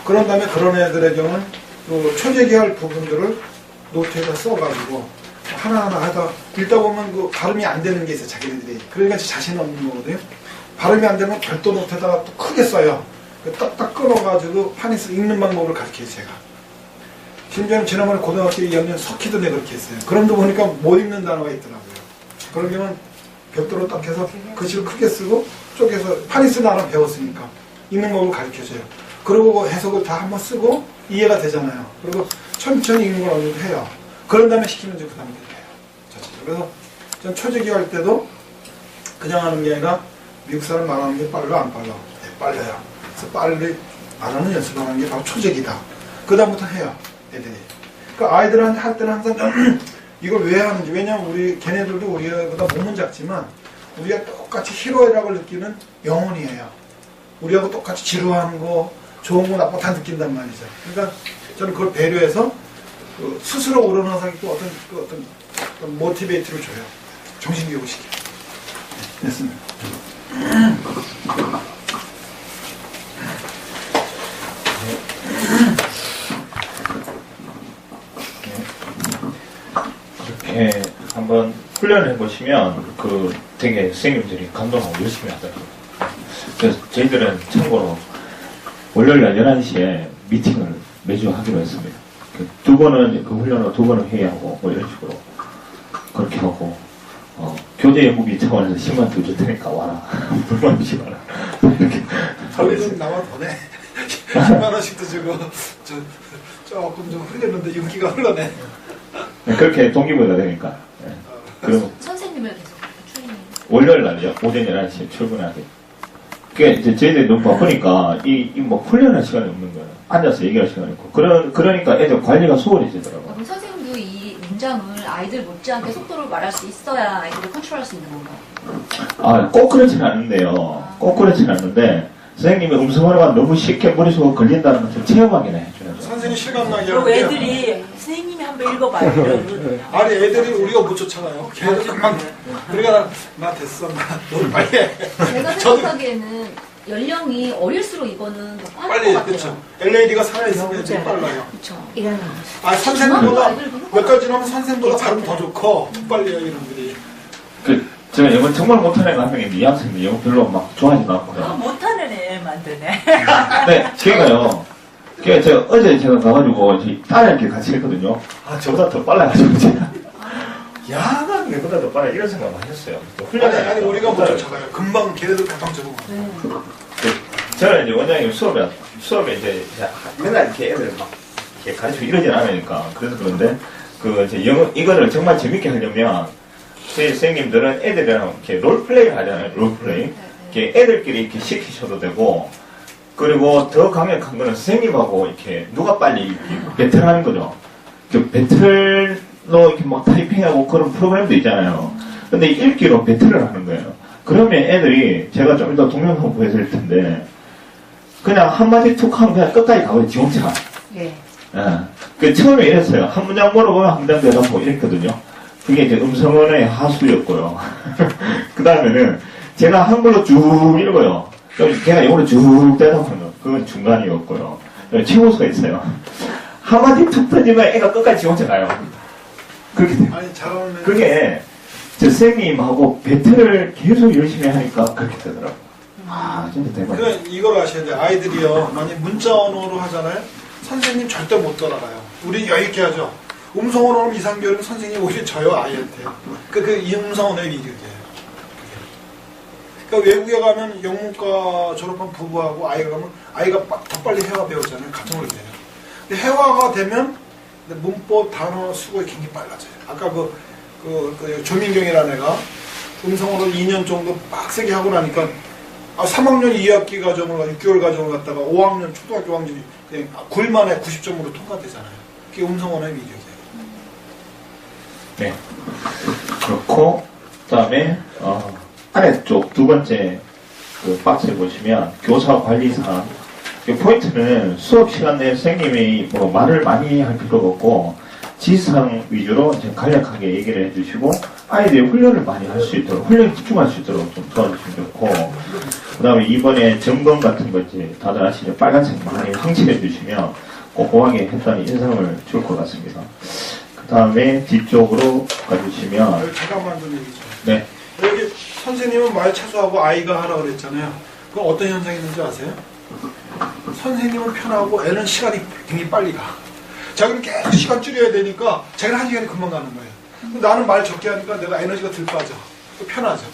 그런 다음에 그런 애들의 경우는 초재기 할 부분들을 노트에다 써가지고 하나하나 하다 읽다 보면 그 발음이 안 되는 게 있어요, 자기들이. 그러니까 자신 없는 거거든요. 발음이 안 되면 별도 노트에다가 또 크게 써요. 딱딱 끊어가지고 파니스 읽는 방법을 가르쳐요, 제가. 심지어는 지난번에 고등학교 2학년 석희도 내가 그렇게 했어요. 그런데 보니까 못 읽는 단어가 있더라고요. 그러면 벽돌로 딱 해서 글씨를 크게 쓰고 쪼개서 파니스 나라 배웠으니까 읽는 법을 가르쳐줘요. 그리고 해석을 다 한번 쓰고 이해가 되잖아요. 그리고 천천히 읽는 걸 어느 정도 해요. 그런 다음에 시키면 이제 그 다음에 그렇게 해요. 그래서 전 초재기 할 때도 그냥 하는 게 아니라 미국 사람 말하는 게 빨라 안 빨라? 네, 빨라요. 그래서 빨리 말하는 연습하는 게 바로 초재기다. 그 다음부터 해요, 애들이. 그러니까 아이들한테 할 때는 항상 이걸 왜 하는지. 왜냐면 걔네들도 우리보다 몸은 작지만 우리가 똑같이 희로애락을 느끼는 영혼이에요. 우리하고 똑같이 지루한 거, 좋은 거, 나쁜 거 다 느낀단 말이죠. 그러니까 저는 그걸 배려해서 스스로 우러나서 어떤 모티베이트를 줘요. 정신교육을 시켜요. 네, 됐습니다. 이렇게 한번 훈련을 해보시면 되게 선생님들이 감동하고 열심히 하더라고요. 그래서 저희들은 참고로 월요일날 11시에 미팅을 매주 하기로 했습니다. 두 번은 그 훈련을 2번은 회의하고 뭐 이런 식으로 그렇게 하고 교재 연구비 차원에서 10만 더 줄 테니까 와라. 불만 없이 와라. 저희는 나만 더 내. 10만 원씩도 주고 조금 좀 흘렸는데 윤기가 흘러내. 그렇게 동기부여가 되니까. 예. 그럼 선생님을 계속 추리는. 월요일 날이요. 오전 11시에 출근하게. 그게 이제 저희들이 너무 바쁘니까 뭐 훈련할 시간이 없는 거예요. 앉아서 얘기할 시간이 없고. 그러니까 애들 관리가 수월해지더라고요. 그럼 선생님도 이 문장을 아이들 못지않게 속도로 말할 수 있어야 아이들을 컨트롤할 수 있는 건가요? 아, 꼭 그렇지는 않은데요. 꼭 그렇지는 않는데, 선생님이 음성언어가 너무 쉽게 머릿속에 걸린다는 것을 체험하기는 해줘야죠. 선생님 실감나게 그리고 하는데 애들이 선생님이 한번 읽어봐요. 이러거든요. 아니 애들이 우리가 못 쫓아가요. 걔들 금방 우리가 나 됐어 나 너무 빨리 해. 제가 저도 생각하기에는 연령이 어릴수록 이거는 더 빠를 빨리 것 같아요. 그렇죠. LAD가 살아있으면 애들이 빨라요. 그렇죠. 이런. 아 선생님보다 아이들도 몇 가지 하면 선생님보다 발음 더 좋고 더 빨리 해요 이놈들이. 제가 영어 정말 못하는 애가 한 명인데, 이 학생이 영어 별로 막 좋아하지도 않고요. 못하는 애 만드네. 네, 걔가요. 제가 어제 제가 가가지고 딸이랑 같이 했거든요. 아, 저보다 더 빨라가지고 제가. 야, 난 내보다 더 빨라. 이런 생각을 하셨어요. 아니 우리가 못 쫓아가요. 금방 걔네들 금방 적응. 저는 이제 원장님 수업에 이제 맨날 이렇게 애들 막 이렇게 가르치고 이러진 않으니까. 그래서 그런데, 이제 이거를 정말 재밌게 하려면, 저희 선생님들은 애들이랑 이렇게 롤플레이를 하잖아요. 롤플레이. 이렇게 애들끼리 이렇게 시키셔도 되고, 그리고 더 강력한 거는 선생님하고 이렇게 누가 빨리 이렇게 배틀하는 거죠. 그 배틀로 이렇게 막 타이핑하고 그런 프로그램도 있잖아요. 근데 읽기로 배틀을 하는 거예요. 그러면 애들이 제가 좀 이따 동영상 보여드릴 텐데, 그냥 한마디 툭 하면 그냥 끝까지 가버려요. 지원차. 네. 그 처음에 이랬어요. 한 문장 물어보면 한 문장 대답하고 이랬거든요. 그게 이제 음성언어의 하수였고요. 그 다음에는 제가 한글로 쭉 읽어요. 그럼 걔가 영어로 쭉 대답하는 거. 그건 중간이었고요. 최고수가 있어요. 한마디 툭 던지면 애가 끝까지 지원차 가요. 그렇게 돼요. 아니 잘하는 애. 그게 저 선생님하고 배틀을 계속 열심히 하니까 그렇게 되더라고요. 아, 진짜 대박. 이걸 아셔야 돼요. 아이들이요. 만약 문자 언어로 하잖아요. 선생님 절대 못 따라가요. 우리 여유있게 하죠. 음성 언어로 이상교육은 선생님 오히려 져요 아이한테. 이 음성 언어의 위력이에요. 그러니까 외국에 가면 영문과 졸업한 부부하고 아이가 가면 아이가 더 빨리 회화 배우잖아요. 가정을 돼요. 근데 회화가 되면 문법, 단어, 수고가 굉장히 빨라져요. 아까 조민경이라는 애가 음성으로 2년 정도 빡세게 하고 나니까 3학년 2학기 과정을 6개월 과정을 갖다가 5학년 초등학교 5학년이 그냥 9일 만에 90점으로 통과되잖아요. 그게 음성 언어의 위력이에요. 네. 그렇고, 그 다음에, 아래쪽 두 번째 그 박스에 보시면 교사 관리사항. 이 포인트는 수업 시간 내에 선생님이 뭐 말을 많이 할 필요가 없고, 지시사항 위주로 이제 간략하게 얘기를 해주시고, 아이들이 훈련을 많이 할 수 있도록, 훈련에 집중할 수 있도록 좀 도와주시면 좋고, 그 다음에 이번에 점검 같은 거 이제 다들 아시죠? 빨간색 많이 황칠해 주시면 꼼꼼하게 했더니 인상을 줄 것 같습니다. 그 다음에 뒤쪽으로 가주시면, 잠깐만 좀 얘기 좀. 네. 여기 선생님은 말 차수하고 아이가 하라고 그랬잖아요. 그럼 어떤 현상이 있는지 아세요? 선생님은 편하고 애는 시간이 굉장히 빨리 가. 자기는 계속 시간 줄여야 되니까 자기는 한 시간이 금방 가는 거예요. 근데 나는 말 적게 하니까 내가 에너지가 덜 빠져. 편하죠.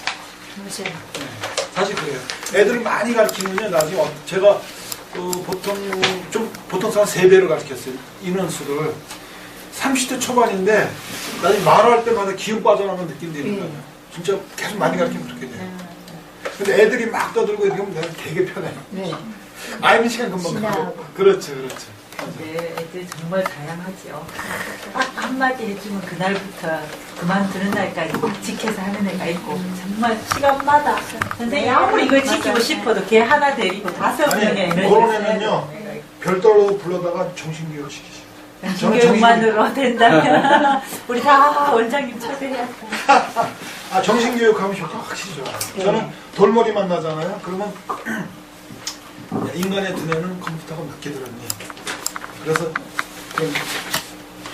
맞아요. 네, 사실 그래요. 애들을 많이 가르치면요, 나중에 제가 보통 사람 3배로 가르쳤어요. 인원수를. 30대 초반인데 나중에 말할 때마다 기운 빠져나오는 느낌 드는 거예요. 진짜 계속 많이 가르치면 그렇게 돼요. 근데 애들이 막 떠들고 이렇게 하면 내가 되게 편해. 네. 아이는 시간 금방 가고. 신나하고. 그렇죠. 네, 애들 정말 다양하죠. 딱 한마디 해주면 그날부터 그만두는 날까지 지켜서 하는 애가 있고, 정말 시간마다 선생님이 아무리 이걸 지키고 싶어도 걔 하나 데리고 5명의 에너지를 그런 써야 애는요, 되는 애가 있고. 별도로 불러다가 정신교육 시키죠. 정신교육만으로 된다면 우리 다 원장님 초대해야 돼. 정신교육 하면 효과 확실히 좋아요. 저는 돌머리 만나잖아요. 그러면 인간의 두뇌는 컴퓨터가 몇 개 들었니? 그래서 그럼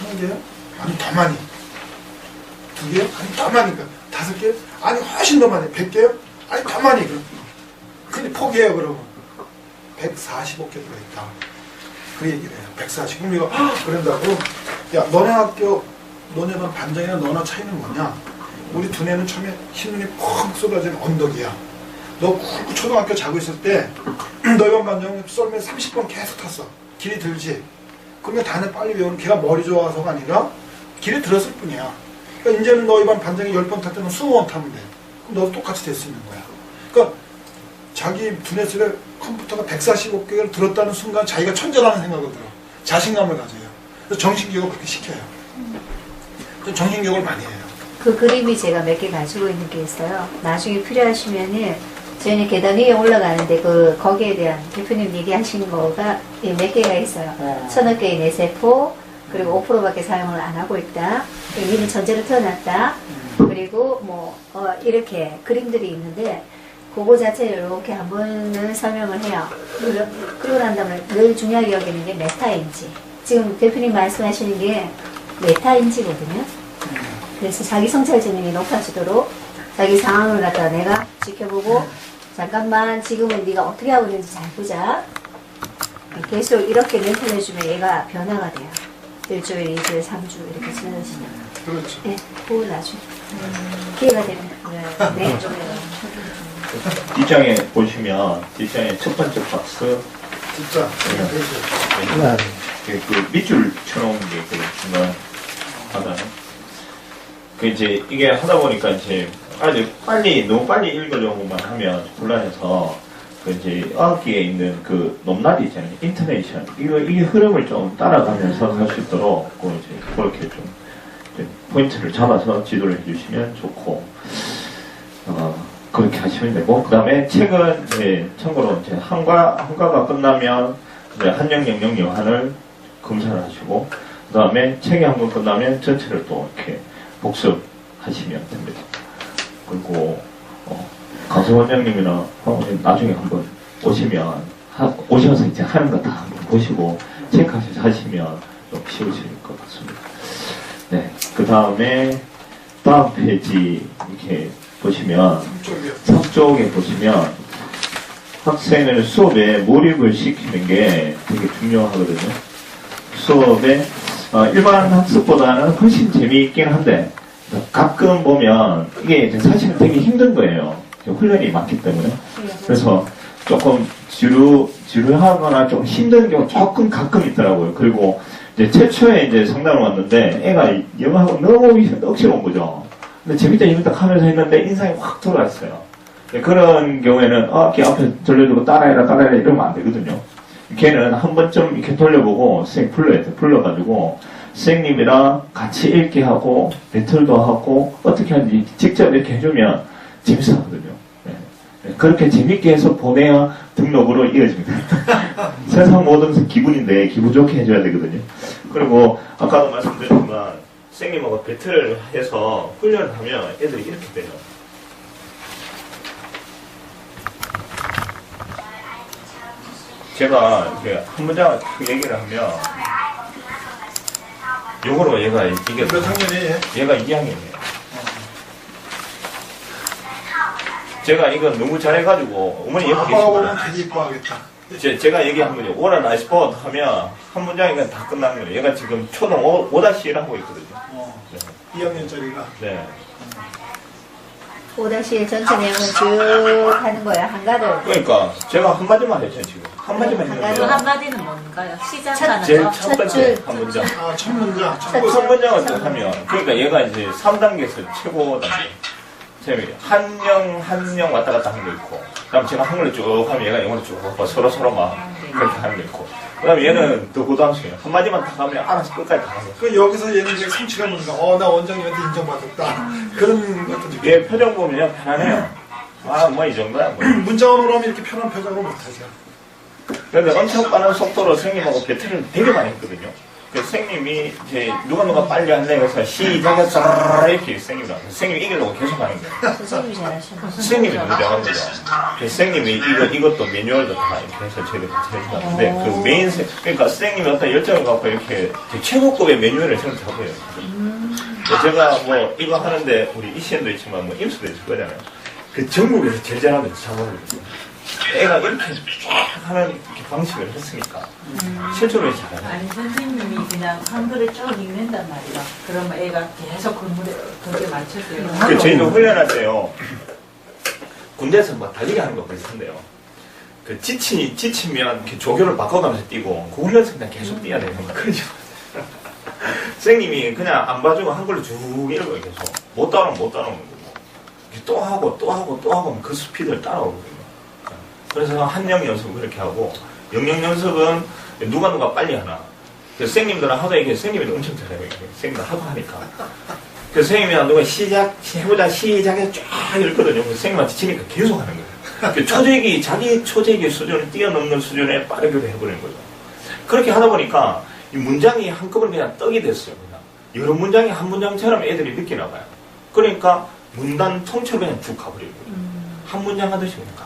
한 개요? 아니 더 많이. 2개요? 아니 더 많이. 5개요? 아니 훨씬 더 많이. 100개요? 아니 더 많이. 근데 포기해요 그러면. 145개 들어있다. 그 얘기를 해요. 140. 그럼 이거 그런다고. 야 너네 학교 너네 반 반장이나 너나 차이는 뭐냐? 우리 두뇌는 처음에 흰눈이 펑 쏟아지는 언덕이야. 너 초등학교 자고 있을 때 너희 반 반장은 썰매 30번 계속 탔어. 길이 들지. 그러면 단어 빨리 외우는 걔가 머리 좋아서가 아니라 길에 들었을 뿐이야. 그러니까 이제는 너희 반 반장이 10번 탈 때는 20번 타면 돼. 그럼 너도 똑같이 될 수 있는 거야. 그러니까 자기 두뇌 속에 컴퓨터가 145개를 들었다는 순간 자기가 천재라는 생각을 들어. 자신감을 가져요. 그래서 정신교육을 그렇게 시켜요. 그래서 정신교육을 많이 해요. 그 그림이 제가 몇 개 가지고 있는 게 있어요. 나중에 필요하시면은 저희는 계단 위에 올라가는데 거기에 대한 대표님 얘기하신 거가 몇 개가 있어요. 1000억 개의 뇌세포, 그리고 5%밖에 사용을 안 하고 있다. 이는 전제로 태어났다. 그리고 뭐 이렇게 그림들이 있는데 그거 자체를 이렇게 한 번은 설명을 해요. 그러고 난 다음에 늘 중요하게 여기는 게 메타인지. 지금 대표님 말씀하시는 게 메타인지거든요. 그래서 자기 성찰 지능이 높아지도록 자기 상황을 갖다 내가 지켜보고 잠깐만 지금은 네가 어떻게 하고 있는지 잘 보자. 계속 이렇게 멘토 해주면 얘가 변화가 돼요. 1주일, 2주일, 3주 이렇게 지나시면. 그렇죠. 네, 그거 나중에 기회가 되면. 네. 뒷장에 보시면 뒷장에 첫 번째 박스 진짜. 그 밑줄 쳐놓은 게 있거든요. 중간 하나는. 그 이제 이게 하다 보니까 이제 아주 너무 빨리 읽으려고만 하면 곤란해서 그 이제 어학기에 있는 그 높낮이 있잖아요. 인터네이션. 이게 흐름을 좀 따라가면서 할 수 있도록 이제 그렇게 좀 포인트를 잡아서 지도를 해주시면 좋고, 그렇게 하시면 되고, 그 다음에 책은 이제 참고로 이제 한과가 끝나면 이제 한영영영 여한을 검사를 하시고, 그 다음에 책이 한 번 끝나면 전체를 또 이렇게 복습하시면 됩니다. 그리고 강수 원장님이나 나중에 한번 오셔서 이제 하는 거 다 한번 보시고 체크하셔서 하시면 좀 쉬우실 것 같습니다. 네, 그 다음에 다음 페이지 이렇게 보시면 3쪽에 보시면 학생을 수업에 몰입을 시키는 게 되게 중요하거든요. 수업에 일반 학습보다는 훨씬 재미있긴 한데 가끔 보면 이게 사실은 되게 힘든 거예요. 훈련이 많기 때문에. 그래서 조금 지루하거나 좀 힘든 경우 조금 가끔 있더라고요. 그리고 이제 최초에 이제 상담을 왔는데 애가 영어하고 너무 억지로 온 거죠. 근데 재밌다 하면서 했는데 인상이 확 돌아왔어요. 그런 경우에는 걔 앞에 돌려주고 따라해라 이러면 안 되거든요. 걔는 한 번쯤 이렇게 돌려보고 선생님 불러야 돼. 불러가지고 선생님이랑 같이 읽게 하고 배틀도 하고 어떻게 하는지 직접 이렇게 해주면 재밌어 하거든요. 네. 그렇게 재밌게 해서 보내야 등록으로 이어집니다. 세상 모든 기분인데 기분 좋게 해줘야 되거든요. 그리고 아까도 말씀드렸지만 선생님하고 배틀을 해서 훈련을 하면 애들이 이렇게 돼요. 제가 이렇게 한 문장 얘기를 하면 요거로 얘가 이게 몇 학년이에요? 얘가 2학년이에요. 제가 이거 너무 잘해가지고 어머니 옆에 아빠가 보면 계시구나. 되게 이뻐하겠다. 제가 얘기한 거죠. What a nice boat 하면 한 문장이면 다 끝난 거예요. 얘가 지금 초등 5-1 하고 있거든요. 네. 2학년짜리가. 네. 5-1 전체 내용을 쭉 하는 거야, 한가를. 그러니까 제가 한마디만 했죠 지금. 한마디만 그 했는데 한마디는 뭔가요? 시작하는 제일 거? 첫 번째 한 문장. 첫 문장. 첫 문장을 또 하면 그러니까 얘가 이제 3단계에서 최고 단계. 한영 왔다 갔다 하는 거 있고, 그 다음 제가 한글로 쭉 하면 얘가 영어로 쭉 하고 서로 막 그렇게 하는 거 있고, 그 다음에 얘는 더 고등학생이에요. 한마디만 다 하면 알아서 끝까지 다 하는 거예요. 그 여기서 얘는 이제 성취가 뭔가, 나 원장님한테 인정받았다. 그런 것도 느껴요. 얘 표정 보면 편안해요. 뭐 이 정도야. 뭐. 문장으로 하면 이렇게 편한 표정으로 못하죠. 그런데 엄청 빠른 속도로 선생님하고 배틀을 되게 많이 했거든요. 그 선생님이 이제 누가 빨리 할래 해서 시작해서 이렇게 선생님이 이기려고 계속 하는 거예요. 선생님이 잘하시는 선생님이 너무 잘한 거죠. 그 선생님이 이것도 매뉴얼도 다 이렇게 해서 저희가 같이 해주는데 그 메인 그러니까 선생님이 어떤 열정을 갖고 이렇게 최고급의 매뉴얼을 저는 잡아요. 제가 뭐 이거 하는데 우리 이시엔도 있지만 뭐 임수도 있을 거잖아요. 그 전국에서 제일 잘하는 잡아버렸어요. 애가 이렇게 쫙 하는 이렇게 방식을 했으니까 실제로 잘하네. 아니 선생님이 그냥 한글을 쭉 읽는단 말이야. 그러면 애가 계속 거기에 맞췄어요. 그 저희도 훈련할 때요. 군대에서 막 달리기 하는 거 비슷한데요. 그 지치면 이렇게 조교를 바꿔가면서 뛰고 그 훈련생 그냥 계속 뛰어야 되는 거 그러죠. 선생님이 그냥 안 봐주고 한글로 쭉 읽어요, 계속. 못 따라오면 못 따라오는 거고. 또 하고, 또 하고, 또 하고, 그 스피드를 따라오거든요. 그래서 한영 연습은 그렇게 하고, 영영 연습은 누가 빨리 하나. 그래서 선생님들은 하도 이게 선생님이 엄청 잘해요. 선생님들 하도 하니까. 그래서 선생님이랑 누가 해보자, 시작해 쫙 읽거든요. 그래서 선생님한테 치니까 계속 하는 거예요. 그 자기 초재기 수준을 뛰어넘는 수준에 빠르게 해버리는 거죠. 그렇게 하다 보니까 이 문장이 한꺼번에 그냥 떡이 됐어요. 그냥. 여러 문장이 한 문장처럼 애들이 느끼나 봐요. 그러니까 문단 통째로 그냥 쭉 가버리는 거죠. 한 문장 하듯이 그냥 가.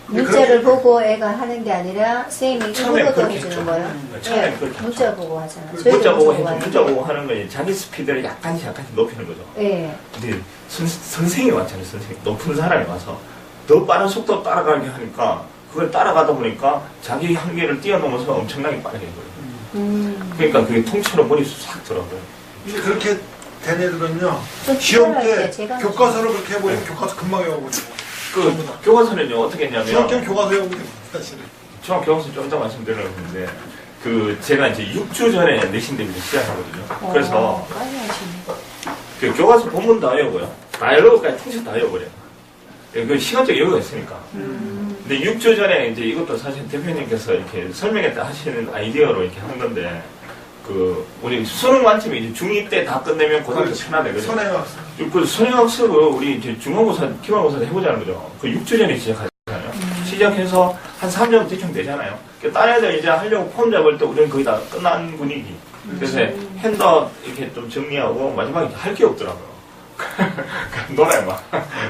문자를 보고 애가 하는 게 아니라 선생님이 처음에 읽어도 그렇게 해주는 했죠. 거예요? 처음에 그렇게 문자 했죠. 보고 하잖아. 문자 보고 해도 하는데. 문자 보고 하는 거지. 자기 스피드를 약간씩 높이는 거죠. 예. 근데 선생님이 왔잖아요. 선생님. 높은 사람이 와서 더 빠른 속도 따라가게 하니까 그걸 따라가다 보니까 자기 한계를 뛰어넘어서 엄청나게 빠르게 해버려요. 그러니까 그게 통째로 머릿속에 싹 들어가요. 이제 그렇게 된 애들은요, 좀 시험 필요할 때 때 제가 교과서를 그렇게 해버리면 교과서 금방 외워버리고. 전부 다. 교과서는요, 어떻게 했냐면, 중학교 교과서 외우면 사실은. 중학 교과서 좀 더 말씀드리려는데, 제가 이제 6주 전에 내신 대비를 시작하거든요. 그래서, 빨리 하시네. 그 교과서 본문 다 외우고요. 다이얼로그까지 통째로 다 외워버려요. 그 시간적 여유가 있으니까. 근데 6주 전에 이제 이것도 사실 대표님께서 이렇게 설명했다 하시는 아이디어로 이렇게 한 건데, 우리 수능 만점이 이제 중2 때 다 끝내면 고등학교 편하대거든요. 선행학습. 그 선행학습을 우리 이제 중간고사, 기말고사 해보자는 거죠. 그 6주 전에 시작하잖아요. 시작해서 한 3년 대충 되잖아요. 딴 애들 이제 하려고 폼 잡을 때 우리는 거의 다 끝난 분위기. 그래서 핸더 이렇게 좀 정리하고 마지막에 할 게 없더라고요. 놀아요, 막.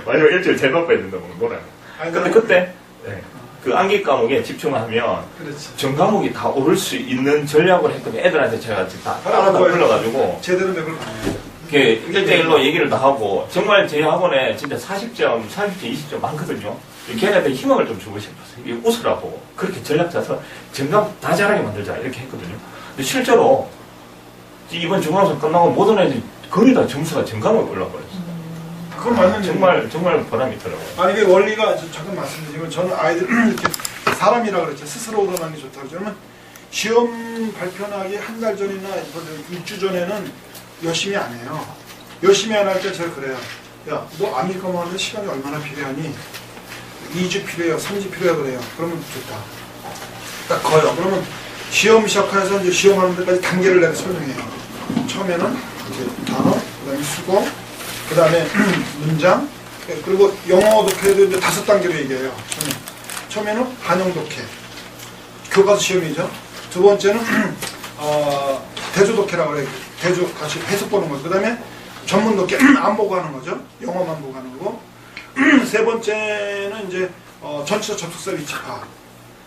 마지막 일주일 제일 바빠야 된다고 놀아요. 근데 그때, 네, 그 암기 과목에 집중하면 그렇지. 전 과목이 다 오를 수 있는 전략을 했거든요. 애들한테 제가 다 따라 불러가지고 제대로 맥을 가요. 이렇게 1대1로 얘기를 다 하고 정말 제 학원에 진짜 40점, 20점 많거든요. 걔네한테 희망을 좀 주고 싶었어요. 이게 웃으라고. 그렇게 전략 짜서 전감 다 잘하게 만들자 이렇게 했거든요. 근데 실제로 이번 중간고사 끝나고 모든 애들이 거의 다 점수가 전감으로 올라버렸어요. 그건 맞는 정말 보람이 있더라고요. 아니, 이게 원리가 잠깐 말씀드리면 저는 아이들 이렇게 사람이라 그랬죠. 스스로 얻어나는 게 좋다고. 저는 시험 발표나기 한 달 전이나 6주 전에는 열심히 안 해요. 열심히 안 할 때 제가 그래요. 야, 너 아메리카노 하는데 시간이 얼마나 필요하니? 2주 필요해요. 3주 필요해요. 그래요. 그러면 좋다. 딱 거요. 그러면 시험 시작해서 이제 시험하는 데까지 단계를 내가 설명해요. 처음에는 이제 단어, 그 다음에 수거, 그 다음에 문장, 그리고 영어 독해도 이제 5단계로 얘기해요. 처음에는 반영 독해. 교과서 시험이죠. 두 번째는, 대조 독해라고 그래요. 대조 같이 해석 보는 거죠. 그 다음에 전문 독해, 안 보고 하는 거죠. 영어만 보고 하는 거고. 세 번째는 이제, 전치사 접속사 위치 파악.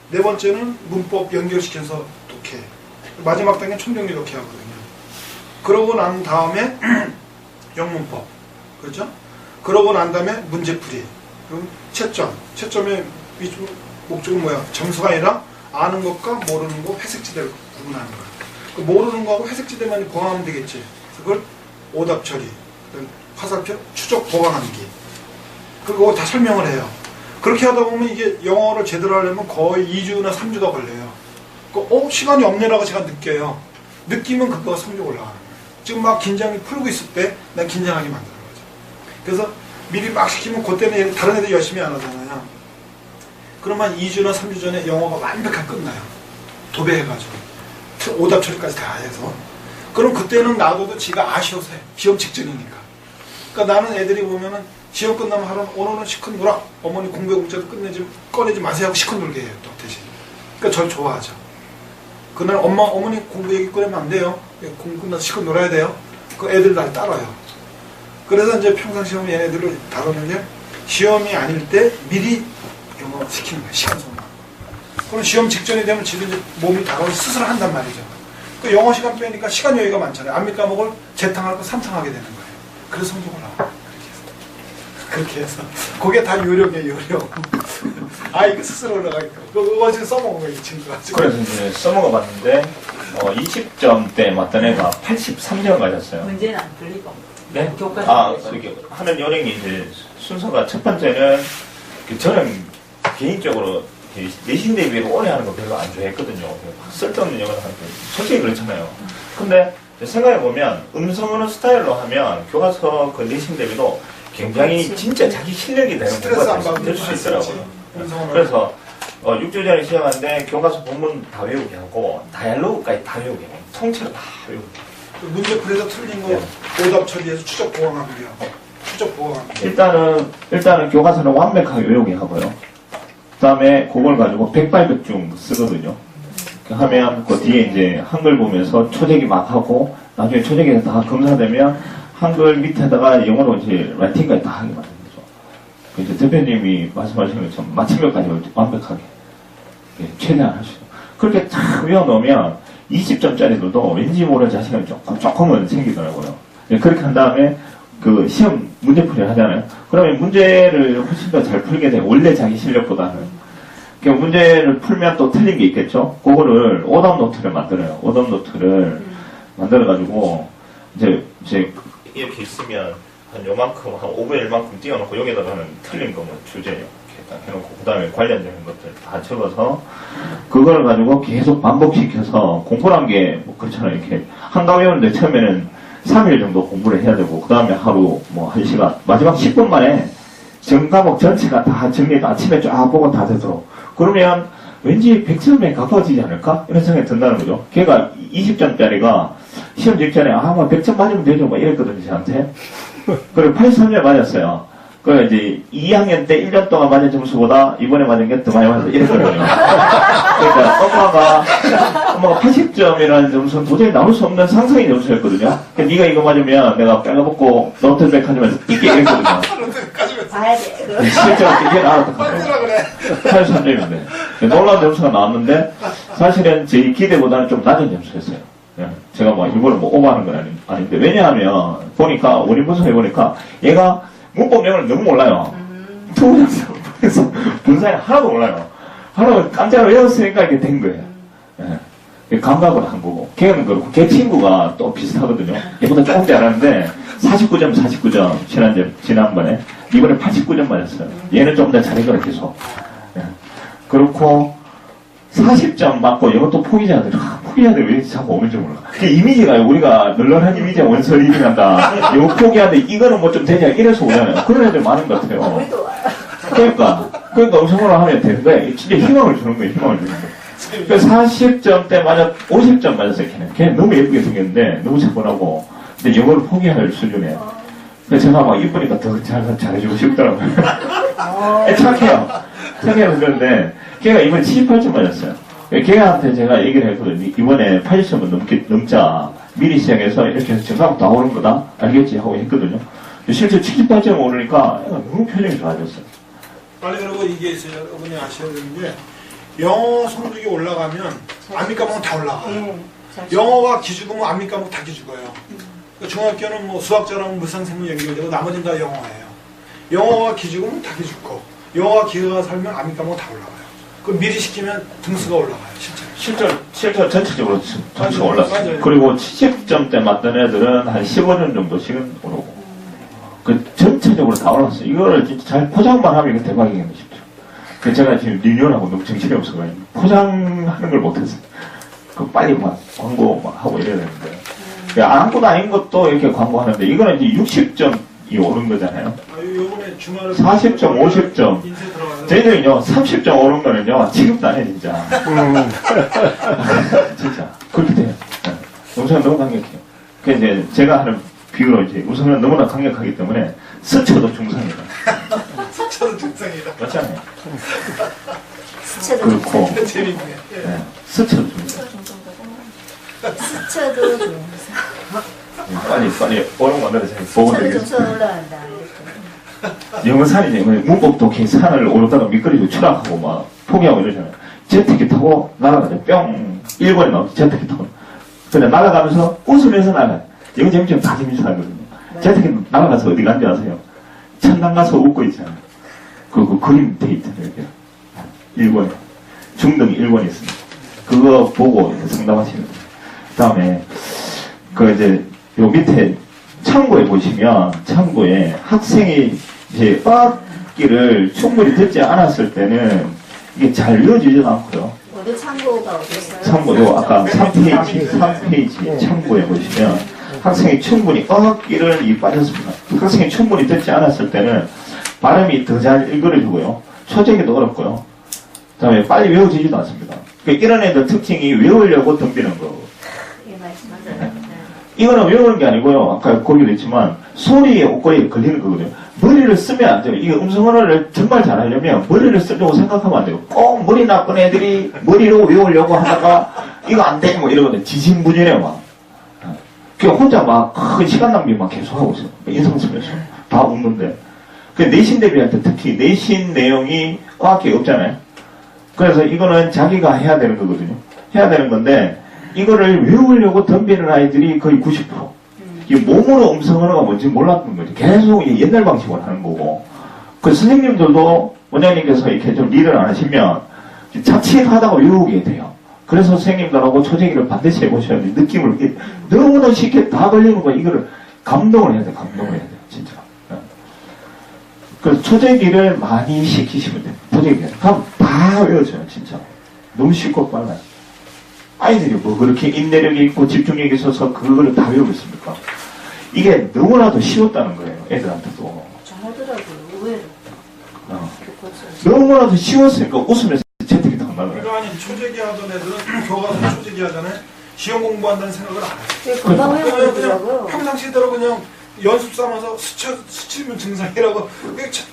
네 번째는 문법 연결시켜서 독해. 마지막 단계는 총정리 독해 하거든요. 그러고 난 다음에 영문법. 그렇죠? 그러고 난 다음에 문제풀이. 그럼 채점의 목적은 뭐야? 점수가 아니라 아는 것과 모르는 것, 회색지대를 구분하는 거야. 그 모르는 거하고 회색지대만 보강하면 되겠지. 그걸 오답 처리, 화살표, 추적 보강하기. 그거 다 설명을 해요. 그렇게 하다 보면 이게 영어를 제대로 하려면 거의 2주나 3주가 걸려요. 시간이 없네라고 제가 느껴요. 느끼면 그거가 성적 올라가는 거예요. 지금 막 긴장이 풀고 있을 때 난 긴장하게 만드는 거죠. 그래서 미리 막 시키면 그때는 다른 애들 열심히 안 하잖아요. 그러면 2주나 3주 전에 영어가 완벽하게 끝나요. 도배해가지고 오답 처리까지 다 해서. 그럼 그때는 놔둬도 지가 아쉬워서 해. 시험 직전이니까. 그러니까 나는 애들이 보면은 시험 끝나면 하루는 오늘은 시큰 놀아. 어머니 공부 공짜도 꺼내지 마세요 하고 시큰 놀게 해요. 또 대신. 그러니까 절 좋아하죠. 그날 어머니 공부 얘기 꺼내면 안 돼요. 공부 끝나서 시큰 놀아야 돼요. 그 애들 날 따라요. 그래서 이제 평상시험 얘네들을 다루는 게 시험이 아닐 때 미리 영어 시키는 거예요. 시간 소모만. 그럼 시험 직전이 되면 지금 이제 몸이 다가오면 스스로 한단 말이죠. 그 영어 시간 빼니까 시간 여유가 많잖아요. 암미 과목을 재탕하고 3탕하게 되는 거예요. 그래서 성적을 나와요. 그렇게 해서. 그게 다 요령이에요, 요령. 이거 스스로 올라가니까. 그거 지금 써먹은 거예요, 이 친구가. 그래서 이제 써먹어 봤는데, 20점대 맞던 애가 83점 맞았어요. 문제는 안 풀리고. 네? 교과서. 이렇게 하는 요령이 이제 순서가 첫 번째는, 저는 개인적으로 내신 대비를 오래 하는 거 별로 안 좋아했거든요. 쓸데없는 영어를 하는 거. 솔직히 그렇잖아요. 근데 생각해보면 음성어는 스타일로 하면 교과서 그 리싱 대비도 굉장히 그렇지. 진짜 자기 실력이 되는 스트레스 안 공부가 받고 될 수 할수 있더라고요. 있지. 그래서 6주 전에 시작하는데 교과서 본문 다 외우게 하고 다이얼로그까지 다 외우게 해요. 통째로 다 외우게 해요. 문제풀이에서 틀린 거 오답 처리해서 추적 보강하고요. 추적 보강하고. 일단은 교과서는 완벽하게 외우게 하고요. 그 다음에 그걸 가지고 백발백중 쓰거든요. 하면 그 뒤에 이제 한글 보면서 초재기 막 하고 나중에 초재기가 다 검사되면 한글 밑에다가 영어로 이제 라이팅까지 다 하게 만든 거죠. 이제 대표님이 말씀하신 것처럼 마침표까지 완벽하게 최대한 할 수 있어요. 그렇게 탁 외워놓으면 20점짜리들도 왠지 모르는 자신감이 조금은 생기더라고요. 그렇게 한 다음에 그 시험 문제풀이를 하잖아요. 그러면 문제를 훨씬 더 잘 풀게 돼요. 원래 자기 실력보다는. 그러니까 문제를 풀면 또 틀린 게 있겠죠? 그거를 오답 노트를 만들어요. 오답 노트를 만들어가지고, 이제 이렇게 있으면 한 요만큼, 한 5분의 1만큼 띄워놓고 여기다가는 틀린 거면 주제 이렇게 딱 해놓고, 그 다음에 관련되는 것들 다 적어서, 그걸 가지고 계속 반복시켜서 공부란 게 뭐 그렇잖아요. 이렇게 한강 외우는데 처음에는 3일 정도 공부를 해야 되고, 그 다음에 하루 뭐 1시간, 마지막 10분 만에 전 과목 전체가 다 정리해서 아침에 쫙 보고 다 되도록. 그러면 왠지 100점에 가까워지지 않을까? 이런 생각이 든다는 거죠. 걔가 20점짜리가 시험 직전에 뭐 100점 맞으면 되죠. 뭐 이랬거든요, 저한테. 그리고 83점 맞았어요. 그 이제 2학년 때 1년 동안 맞은 점수보다 이번에 맞은 게 더 많이 맞아서 이랬거든요. 그러니까 엄마가 80점이라는 점수는 도저히 나올 수 없는 상상의 점수였거든요. 그러니까 네가 이거 맞으면 내가 빨가벗고 노트백 하지면서 이게 이랬거든요. 봐야 돼. 그럼. 실제로 이게 나왔다. 빨리라 그래. 83점인데 놀라운 점수가 나왔는데 사실은 제 기대보다는 좀 낮은 점수였어요. 예. 제가 뭐 일부러 뭐 오버하는 건 아닌데 왜냐하면 보니까 원인 분석해보니까 얘가 문법명을 너무 몰라요. 그래서 분사에 하나도 몰라요. 하나도 깜짝 외웠으니까 이렇게 된 거예요. 예. 감각으로 한 거고. 걔는 그렇고, 걔 친구가 또 비슷하거든요. 얘보다 조금 잘하는데, 49점, 지난번에. 이번에 89점 맞았어요. 얘는 조금 더 잘했거든요, 계속. 예. 그렇고, 40점 맞고, 이것도 포기자들, 포기자들 왜 자꾸 오는지 몰라. 그 이미지가, 우리가 널널한 이미지가 원설 일이란다. 이거 포기하는데, 이거는 뭐 좀 되냐, 이래서 오잖아요. 그런 애들 많은 것 같아요. 우리도 그러니까 음성으로 하면 되는 거예요. 진짜 희망을 주는 거예요, 희망을 주는 거예요. 그 40점 때 맞아 50점 맞았어요. 걔는 너무 예쁘게 생겼는데 너무 차분하고 근데 영어를 포기할 수준에. 그래서 제가 막 이쁘니까 더 잘해주고 싶더라고요. 착해요. 그런데 걔가 이번에 78점 맞았어요. 걔한테 제가 얘기를 했거든요. 이번에 80점은 넘자 미리 시작해서 이렇게 해서 정답 다 오는 거다 알겠지 하고 했거든요. 실제 78점 오르니까 애가 너무 표정이 좋아졌어요. 아니 그리고 이게 있어요. 여러분이 아셔야 되는 게 영어 성적이 올라가면 암미 과목은 다 올라가요. 영어와 기주과목, 암미 과목 다 기주고요. 그러니까 중학교는 뭐 수학 잘하면 물상 생물 연결되고 나머지는 다 영어예요. 영어와 기주과목 다 기주고 영어와 기계가 살면 암미 과목 다 올라가요. 그 미리 시키면 등수가 올라가요. 실제로 전체적으로 점수가 올랐어요. 맞아요. 그리고 70점 때 맞던 애들은 한 15점 정도씩은 오르고 그 전체적으로 다 올랐어요. 이거를 진짜 잘 포장만 하면 이거 대박이겠네 싶죠. 그 제가 지금 리뉴얼하고 너무 정신이 없어가지고 포장하는 걸 못했어요. 그 빨리 막 광고 막 하고 이래야 되는데 아무것도 아닌 것도 이렇게 광고하는데 이거는 이제 60점이 오른 거잖아요. 요번에 주말에 40점, 50점. 인쇄 들어가서 저희들은요 30점 오른 거는요 취급도 안 해 진짜. 진짜 그렇게 돼요. 우선 너무 강력해요. 그 이제 제가 하는 비유로 이제 우선은 너무나 강력하기 때문에 스쳐도 중상이다. 스쳐도 중상이다. 맞잖아요. 스쳐도 그렇고 중상. 재밌네. 네, 스쳐도 중상. 스쳐도 중상. 빨리 어려운 거 만들어서 보고 스쳐도 되겠어. 중상 올라간다. 영어산이죠. 문법도 긴 산을 오르다가 미끄러지고 추락하고 막 포기하고 이러잖아요. 제트기 타고 날아가죠. 뿅. 일본에 나오죠. 제트기 타고. 근데 날아가면서 웃으면서 날아가요. 영어 재밌지만 다 재밌어 하거든요. 제트기 날아가서 어디 간지 아세요? 천당 가서 웃고 있잖아요. 그 그림 데이터를 이렇게. 일본에. 중등 일본에 있습니다. 그거 보고 상담하시는 거예요. 그 다음에, 이제, 요 밑에 참고에 보시면, 참고에 학생이 이제 어학기를 충분히 듣지 않았을 때는 이게 잘 이루어지지 않고요. 모두 참고가 어디 있어요? 참고요. 아까 3페이지 네. 참고에 보시면 학생이 충분히 어학기를 이 빠졌습니다. 학생이 충분히 듣지 않았을 때는 발음이 더 잘 일그러지고요. 초재기도 어렵고요. 그다음에 빨리 외워지지도 않습니다. 그러니까 이런 애들 특징이 외우려고 덤비는 거. 이 말씀 맞아요. 네. 이거는 외우는 게 아니고요. 아까 거기도 있지만 소리에 옷걸이에 걸리는 거거든요. 머리를 쓰면 안 돼요. 이게 음성 언어를 정말 잘하려면 머리를 쓰려고 생각하면 안 돼요. 꼭 머리 나쁜 애들이 머리로 외우려고 하다가 이거 안 돼 뭐 이러거든요. 지진부진해 막. 그냥 혼자 막 큰 시간 낭비 막 계속 하고 있어요. 인상 쓰면서 다 웃는데. 그 내신 대비할 때 특히 내신 내용이 어학기 없잖아요. 그래서 이거는 자기가 해야 되는 거거든요. 해야 되는 건데 이거를 외우려고 덤비는 아이들이 거의 90%. 이 몸으로 음성 언어가 뭔지 몰랐던 거죠. 계속 옛날 방식으로 하는 거고. 그 선생님들도 원장님께서 이렇게 좀 리드를 안 하시면 자칫하다가 외우게 돼요. 그래서 선생님들하고 초재기를 반드시 해보셔야 돼요. 느낌을 이렇게 너무나 쉽게 다 걸리는 거 이거를 감동을 해야 돼요. 감동을 해야 돼요. 진짜. 그래서 초재기를 많이 시키시면 돼요. 초재기. 그럼 다 외워져요. 진짜. 너무 쉽고 빨라요. 아이들이 뭐 그렇게 인내력이 있고 집중력이 있어서 그거를 다 외우고 있습니까? 이게 너무나도 쉬웠다는 거예요. 애들한테도. 잘하더라고요. 의외로. 너무나도 쉬웠으니까 웃으면서 채택이 다 나가요. 그러니까 아니 초재기 하던 애들은 교과서 초재기 하잖아요. 시험 공부한다는 생각을 안 해요. 금방 그냥 외워보더라고요. 평상시대로 그냥 연습 삼아서 스치면 증상이라고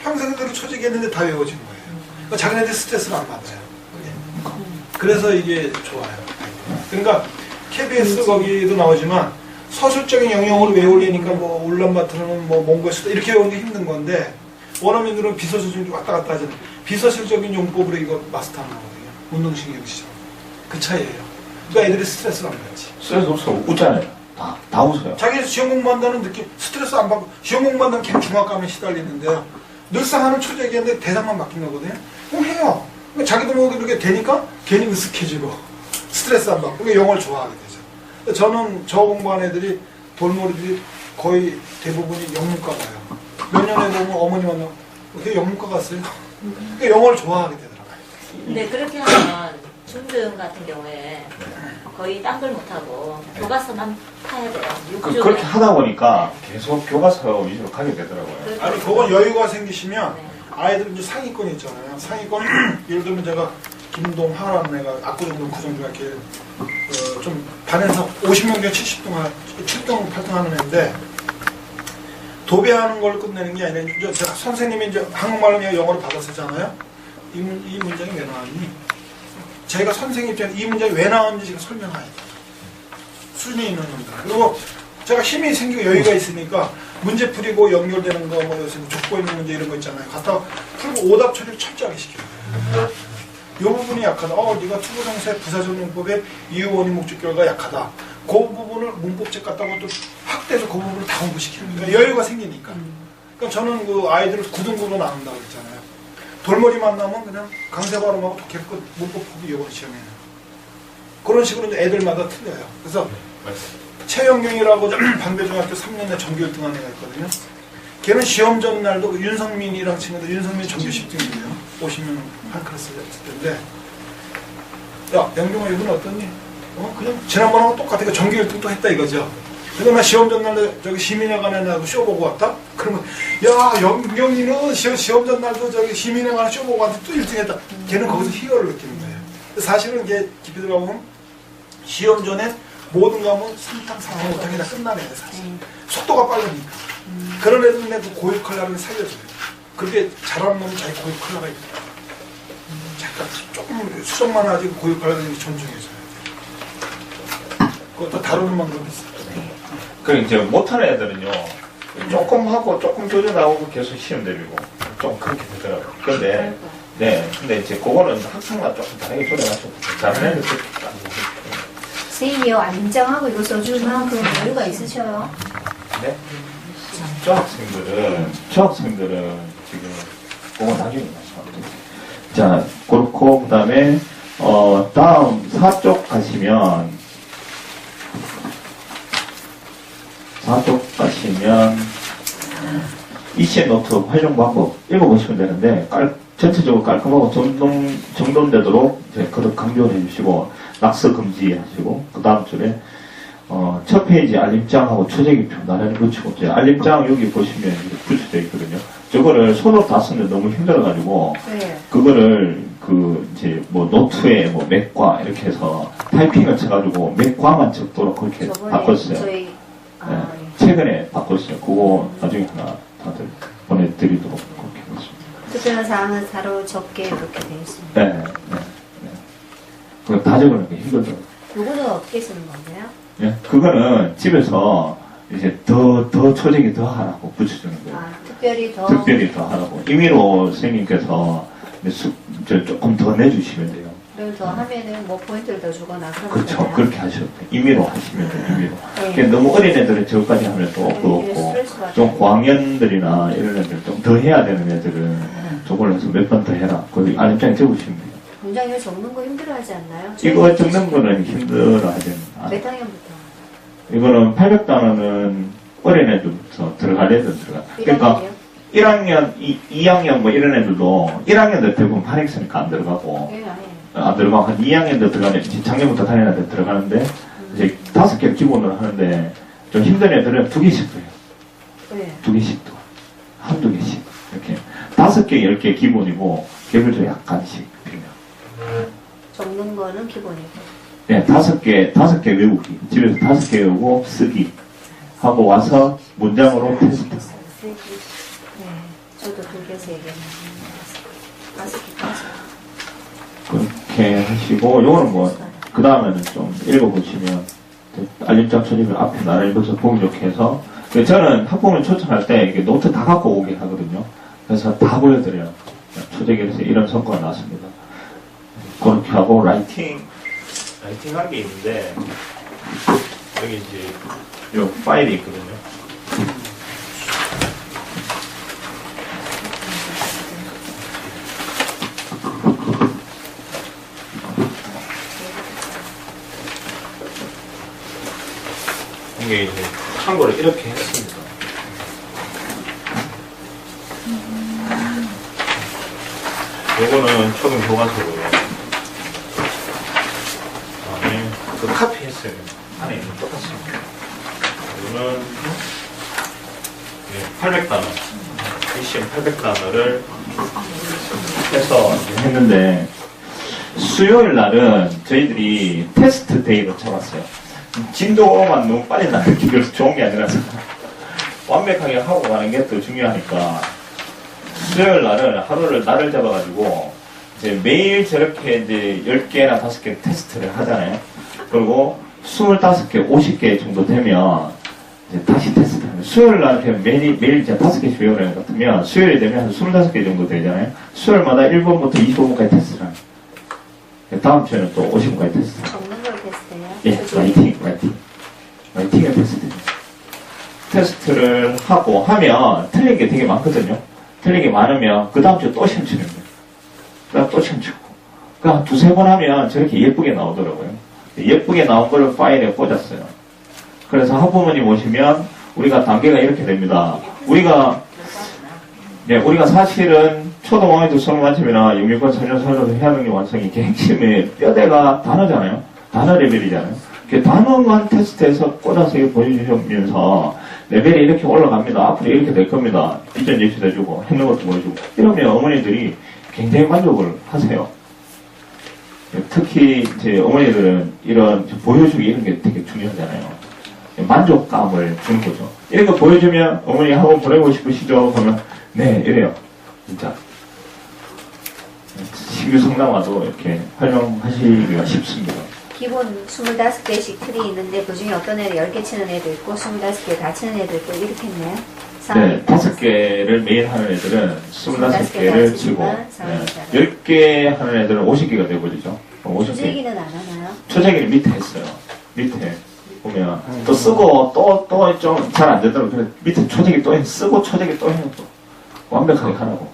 평상시대로 초재기 했는데 다 외워진 거예요. 그러니까 자기네들 스트레스를 안 받아요. 그래서 이게 좋아요. 그러니까 KBS 거기도 나오지만 서술적인 영역으로 외우려니까 뭐 울란바토르는 뭐 몽골수다 이렇게 외우는 게 힘든 건데 원어민들은 비서술적인 왔다 갔다 하잖아요. 비서술적인 용법으로 이거 마스터하는 거거든요. 운동신경시장. 그 차이예요. 그러니까 애들이 스트레스를 안 받지. 스트레스 없어. 웃잖아요. 다 웃어요. 자기 시험 공부한다는 느낌, 스트레스 안 받고 시험 공부한다는 걔는 중압감에 시달리는데요. 늘상 하는 초재기인데 대상만 맡긴 거거든요. 그럼 해요. 그러니까 자기도 뭐 그렇게 되니까 괜히 으쓱해지고 스트레스 안 받고 영어를 좋아하게 되죠. 저는 저 공부한 애들이 돌머리들이 거의 대부분이 영문과 가요. 몇 년에 보면 어머니 만나면 어떻게 영문과 갔어요? 그러니까 영어를 좋아하게 되더라고요. 근데 그렇게 하면 중등 같은 경우에 거의 딴 걸 못하고 교과서만 파야 돼요. 그렇게 하다 보니까 계속 교과서 위주로 가게 되더라고요. 아니 그건 여유가 생기시면 네. 아이들은 이제 상위권이 있잖아요. 상위권 예를 들면 제가 김동하라는 애가 압구정동 구정중 이렇게 좀 반에서 50명 중에 7등 8등 하는 애인데 도배하는 걸 끝내는 게 아니라 이제 제가 선생님이 이제 한국말로 영어로 받았었잖아요. 이 문장이 왜 나왔니? 제가 선생님 입장에서 이 문장이 왜 나왔는지 제가 설명해야 돼요. 수준이 있는 놈들. 그리고 제가 힘이 생기고 여유가 있으니까 문제 풀이고 연결되는 거, 뭐 요새 족보 있는 문제 이런 거 있잖아요. 갖다 풀고 오답 처리를 철저하게 시켜요. 이 부분이 약하다. 네가 투부정사의 부사적용법의 이유, 원인, 목적, 결과 약하다. 그 부분을 문법책 갖다가 또 확대해서 그 부분을 다 공부시키는 거예요. 여유가 생기니까. 그러니까 저는 그 아이들을 9등급으로 나눈다고 했잖아요. 돌머리만 나면 그냥 강세 발음하고 독해 끝 문법 포기 이번 시험에는. 그런 식으로 이제 애들마다 틀려요. 그래서 최영경이라고 방배중학교 3년에 전교 1등 한 애가 있거든요. 걔는 시험 전날도 윤성민이랑 친구들 윤성민 전교 10등이에요. 50명 한 클래스 했을 텐데 야 영경아 이건 어떠니? 그냥 지난번하고 똑같아. 그러니까 전교 1등 또 했다 이거죠. 근데 나 시험 전날에 저기 시민회관에 나고 쇼 보고 왔다? 그러면 야 영경이는 시험 전날도 저기 시민회관에 쇼 보고 왔는데 또 1등 했다. 걔는 거기서 희열을 느끼는 거예요. 사실은 이게 깊이 들어가보면 시험 전에 모든 과목은 3탕, 4탕, 5탕이 다 끝나네 사실. 속도가 빠르니까. 그런 애들은 그 고유 컬러를 살려줘요. 그렇게 잘하는 놈은 자기 고유 컬러가 있거든요. 잠깐 조금 수정만 하지 고유 컬러를 존중해줘요. 그것도 다루는 방법이 있어요. 그 이제 못하는 애들은요 조금 하고 조금 조절하고 계속 시험 대비고 좀 그렇게 되더라고요. 근데 근데 이제 그거는 학생마다 조금 다르게 조절하셔도 잘하는 애들 그렇게 안 되고. 선생님이요, 안 인정하고 이거 써줄 만큼 여유가 있으셔요? 네? 저 학생들은 지금 그건 나중에 말씀드릴게요. 자, 그렇고 그다음에 다음 4쪽 가시면 4쪽 가시면 이시 노트 활용 방법 읽어보시면 되는데 전체적으로 깔끔하고 정돈되도록 이제 그렇게 강조를 해주시고 낙서 금지하시고 그 다음 줄에 첫 페이지 알림장하고 초재기표 나란히 붙이고 이제 알림장 여기 보시면 이렇게 붙여져 있거든요. 저거를 손으로 다 쓰는데 너무 힘들어가지고 네. 그거를 이제 뭐 노트에 뭐 몇 과 이렇게 해서 타이핑을 쳐가지고 몇 과만 적도록 그렇게 저번에 바꿨어요. 저희 네, 최근에 바꿨어요. 그거 나중에 하나 다들 보내드리도록 그렇게 했습니다. 특별한 사항은 바로 적게 이렇게 되어 있습니다. 네, 네, 네. 그거 다 적으는 게 힘들더라고요. 요거는 어떻게 쓰는 건가요? 네, 그거는 집에서 이제 더 초재기 더 하라고 붙여주는 거예요. 아, 특별히 더 특별히 더 하라고. 임의로 선생님께서 조금 더 내주시면 돼요. 그걸 더 하면은 뭐 포인트를 더 주거나 그런 그렇죠. 거잖아요. 그렇게 하셔도 돼요. 임의로 하시면 돼요. 임의로. 네. 그러니까 너무 어린 애들은 저까지 하면 또 네, 그렇고 스트레스 받아요. 좀 고학년들이나 이런 애들 좀 더 해야 되는 애들은 저걸 해서 몇 번 더 해라. 거기 알림장에 적으시면 돼요. 문장을 적는 거 힘들어하지 않나요? 이거 적는 거는 힘들어하지 않아요. 몇 학년부터? 이거는 800단어는 어린 애들부터 들어갈 애들 들어가. 그러니까 1학년, 2학년 뭐 이런 애들도 1학년들 대부분 파닉스니까 안 들어가고 네, 아니에요. 안 들어가고 한 2학년도 들어가는 작년부터 다니는 애들 들어가는데 이제 5개 기본으로 하는데 좀 힘든 애들은 2개씩 해요. 네. 2개씩도 한두 개씩 이렇게 5개, 10개 기본이고 개별적으로 약간씩 빌려. 적는 거는 기본이고. 네, 5개 외우기. 집에서 5개 외우고 쓰기 하고 와서 문장으로 테스트. 네, 저도 2개, 3개. 5개까지. 그렇게 하시고 요거는 뭐 그 다음에는 좀 읽어보시면 알림장 처리를 앞에 나를 읽어서 보기 좋게 해서 저는 학부모님 초청할 때 이게 노트 다 갖고 오게 하거든요. 그래서 다 보여드려요. 초대기에서 이런 성과가 나왔습니다. 그렇게 하고 라이팅 한 게 있는데 여기 이제 요 파일이 있거든요. 이게 이제 참고로 이렇게 했습니다. 요거는 초등 교과서고요. 그다음에 그 카피했어요. 안에 있는 똑같습니다. 이거는 800단어, 시험 800단어를 해서 했는데 수요일 날은 저희들이 테스트 데이로 잡았어요. 진도만 너무 빨리 나는 게 별로 좋은 게 아니라서 완벽하게 하고 가는 게 더 중요하니까 수요일 날은 하루를 날을 잡아가지고 이제 매일 저렇게 이제 10개나 5개 테스트를 하잖아요. 그리고 25개, 50개 정도 되면 이제 다시 테스트 하는 수요일 날 매일 이제 5개씩 외우는 것 같으면 수요일이 되면 한 25개 정도 되잖아요. 수요일마다 1번부터 25번까지 테스트를 하는 거예요. 다음 주에는 또 50번까지 테스트. 적는 걸 테스트해요? 예, 라이팅을 테스트를 하고 하면 틀린 게 되게 많거든요. 틀린 게 많으면 그 다음 주에 또 시험 치는 거예요. 그 다음 또 시험 치고. 그러니까 두세 번 하면 저렇게 예쁘게 나오더라고요. 예쁘게 나온 걸 파일에 꽂았어요. 그래서 학부모님 오시면 우리가 단계가 이렇게 됩니다. 우리가 사실은 초등학교 수능 만점이나 영유권 4년 설명서 해학능력 완성이 핵심의 뼈대가 단어잖아요. 단어 레벨이잖아요. 단어만 테스트해서 꽂아서 보여주면서 레벨이 이렇게 올라갑니다. 앞으로 이렇게 될 겁니다. 이전 예시도 해주고 했는 것도 보여주고 이러면 어머니들이 굉장히 만족을 하세요. 특히 이제 어머니들은 이런 보여주기 이런 게 되게 중요하잖아요. 만족감을 주는 거죠. 이런 거 보여주면 어머니 학원 보내고 싶으시죠? 그러면 네 이래요. 진짜 신규 성남와도 이렇게 활용하시기가 쉽습니다. 기본 25개씩 틀이 있는데 그 중에 어떤 애들 10개 치는 애도 있고 25개 다 치는 애도 있고 이렇게 했네요. 네, 5개를 매일 하는 애들은 25개를 치고 10개 하는 애들은 50개가 되어버리죠. 50개. 초재기는 안 하나요? 초재기를 밑에 했어요. 밑에 보면 또 쓰고 또 좀 잘 안 되더라고요. 그래서 밑에 초재기 또 쓰고 초재기 또 해요. 또 완벽하게 하라고.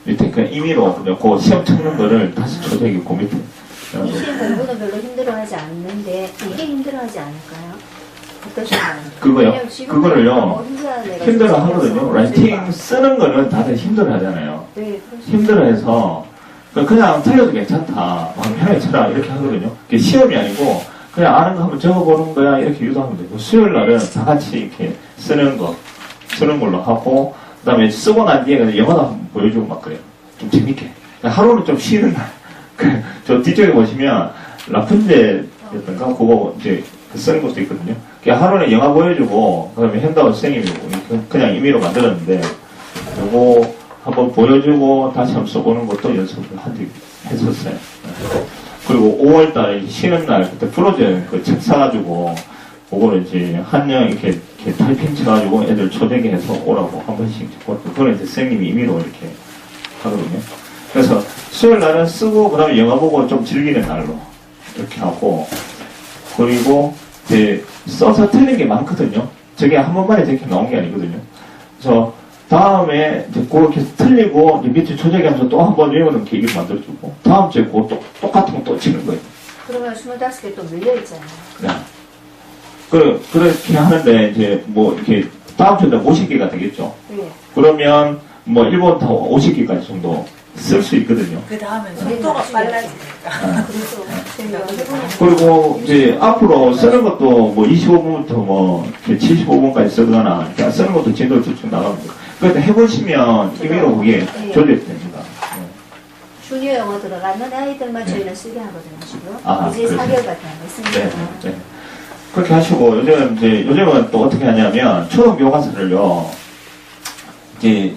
밑에 그냥 임의로 그 시험 찾는 거를 다시 초재기 그 밑에. 이 시험 공부는 별로 힘들어하지 않는데 이게 힘들어하지 않을까요? 어떠신가요? 그거요? 왜냐면 지금 그거를요, 혼자 내가 힘들어 지금 하거든요. 라이팅 쓰는 거는 다들 힘들어 하잖아요. 네, 그렇죠. 힘들어 해서 그냥 틀려도 괜찮다. 마음 편하게 쳐라. 이렇게 하거든요. 그게 시험이 아니고 그냥 아는 거 한번 적어보는 거야. 이렇게 유도하면 되고 수요일 날은 다 같이 이렇게 쓰는 걸로 하고 그 다음에 쓰고 난 뒤에 영화도 한번 보여주고 막 그래요. 좀 재밌게. 하루는 좀 쉬는 날. 저 뒤쪽에 보시면 라푼젤이었던가 그거 이제 쓰는 것도 있거든요. 하루는 영화 보여주고 그다음에 hen다우 선생님이 그냥 임의로 만들었는데 요거 한번 보여주고 다시 한번 써보는 것도 연습을 했었어요. 그리고 5월달에 쉬는 날 그때 프로젝트 그 책 사가지고 그거를 이제 한영 이렇게 타이핑 쳐가지고 애들 초대기 해서 오라고 한 번씩 그걸 이제 선생님이 임의로 이렇게 하거든요. 그래서 수요일 날은 쓰고 그다음에 영화 보고 좀 즐기는 날로 이렇게 하고 그리고 이제 써서 틀린 게 많거든요. 저게 한 번만에 저렇게 나온 게 아니거든요. 그래서 다음에 이제 그렇게 틀리고 이제 밑에 조작하면서 또 한 번 외우는 계기를 만들어주고 다음 주에 그 똑같은 거 또 치는 거예요. 그러면 25개 또 밀려있잖아요. 그렇게 하는데 이제 뭐 이렇게 다음 주에 50개가 되겠죠. 네. 그러면 뭐 1번부터 50개까지 정도 쓸 수 있거든요. 그 다음엔 속도가 빨라지니까. 그래서 저희가 해보는 그리고 이제 앞으로 쓰는 것도 뭐 25분부터 뭐 75분까지 쓰거나 그러니까 쓰는 것도 진도 쭉쭉 나갑니다. 그러니까 해보시면 임의로 그게 조절이 됩니다. 주니어 영어 들어가는 아이들만 저희는 쓰게 하거든요, 지금. 아, 이제 그렇죠. 4개월밖에 안 했으니까. 네. 그렇게 하시고 요즘은 또 어떻게 하냐면 초등 교과서를요 이제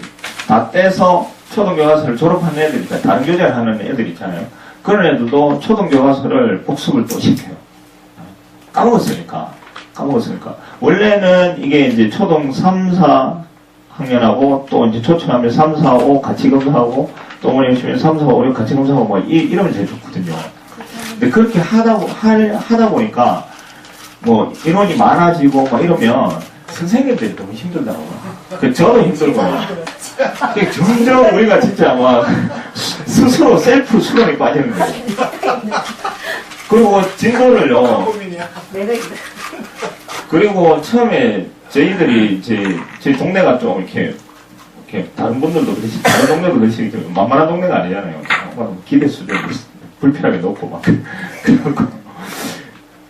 다 떼서 초등 교과서를 졸업하는 애들 있잖아요. 다른 교재를 하는 애들 있잖아요. 그런 애들도 초등 교과서를 복습을 또 시켜요. 까먹었으니까. 원래는 이게 이제 초등 3, 4학년하고 또 이제 초청하면 3, 4, 5 같이 검사하고 또 어머니 오시면 3, 4, 5, 6 같이 검사하고 뭐 이러면 제일 좋거든요. 근데 그렇게 하다 보니까 뭐 인원이 많아지고 막 이러면 선생님들이 너무 힘들더라고요. 저도 힘들고요. 점점 우리가 진짜 막 스스로 셀프 수련에 빠지는 거예요. 그리고 진도를요. 고민이야. 내가 그리고 처음에 저희들이 이제 저희 동네가 좀 이렇게 다른 분들도 그러시, 다른 동네도 그러시, 만만한 동네가 아니잖아요. 기대 수준이 불필요하게 높고 막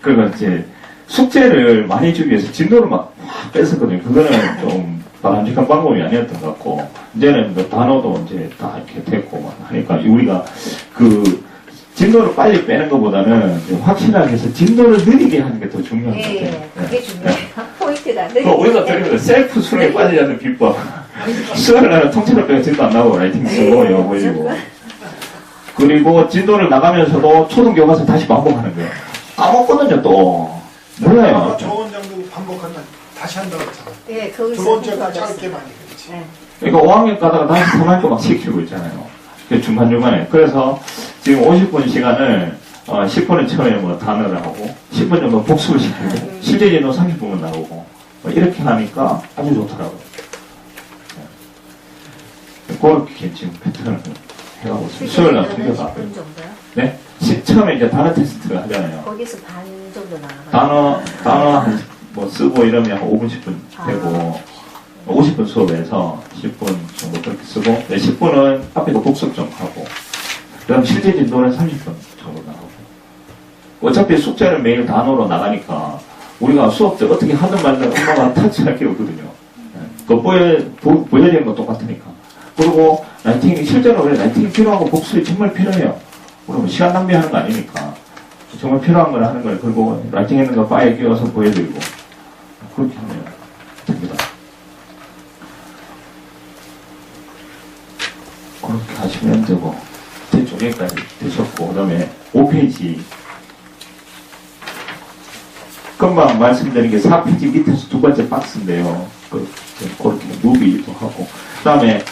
그리고 이제 숙제를 많이 주기 위해서 진도를 막 뺐었거든요. 그거는 좀 바람직한 방법이 아니었던 것 같고, 이제는 뭐 단어도 이제 다 이렇게 됐고 막 하니까 우리가 그 진도를 빨리 빼는 것보다는 확실하게 해서 진도를 느리게 하는 게 더 중요한 것 같아요. 예, 그게 중요해요. 포인트다. 그 우리가 드리면 셀프 수련에 빠지지 않는 비법. 수련을 하면 통째로 빼고 진도 안 나오고 라이팅 쓰고 영어 보이고. 그리고 진도를 나가면서도 초등 교과서 다시 반복하는 거예요. 까먹거든요 또. 몰라요. 저 원장도 반복하면 다시 한다고 했잖아. 예, 거기서 두 번째가 공부하셨어요. 짧게 많이 그렇지. 네. 그러니까 5학년 가다가 다시 3학년 막 시키고 있잖아요. 중간중간에. 그래서 지금 50분 시간을 10분은 처음에 뭐 단어를 하고 10분 정도 복습을 시키고 실제 진도 30분은 나오고 뭐 이렇게 하니까 아주 좋더라고요. 네. 그렇게 지금 패턴을 해가고 있습니다. 수요일 날 통계가. 10분 정도요? 네? 처음에 이제 단어 테스트를 하잖아요. 거기서 반 정도 나가요. 단어 뭐 쓰고 이러면 한 5분, 10분 되고 50분 수업에서 10분 정도 그렇게 쓰고 10분은 앞에서 복습 좀 하고 그 다음 실제 진도는 30분 정도 나가고 어차피 숙제는 매일 단어로 나가니까 우리가 수업 때 어떻게 하든 말든 엄마가 터치할 게 없거든요. 그거 보여지는 건 똑같으니까. 그리고 라이팅이 실제로 왜 라이팅이 필요하고 복습이 정말 필요해요. 그러면 시간 낭비하는 거 아니니까 정말 필요한 걸 하는 거예요. 그리고 라이팅 했는 거 바에 끼워서 보여드리고 그렇게 하면 됩니다. 그렇게 하시면 되고 대충 여기까지 되셨고 그 다음에 5페이지 금방 말씀드린 게 4페이지 밑에서 두 번째 박스인데요. 그렇게 무비도 하고 그 다음에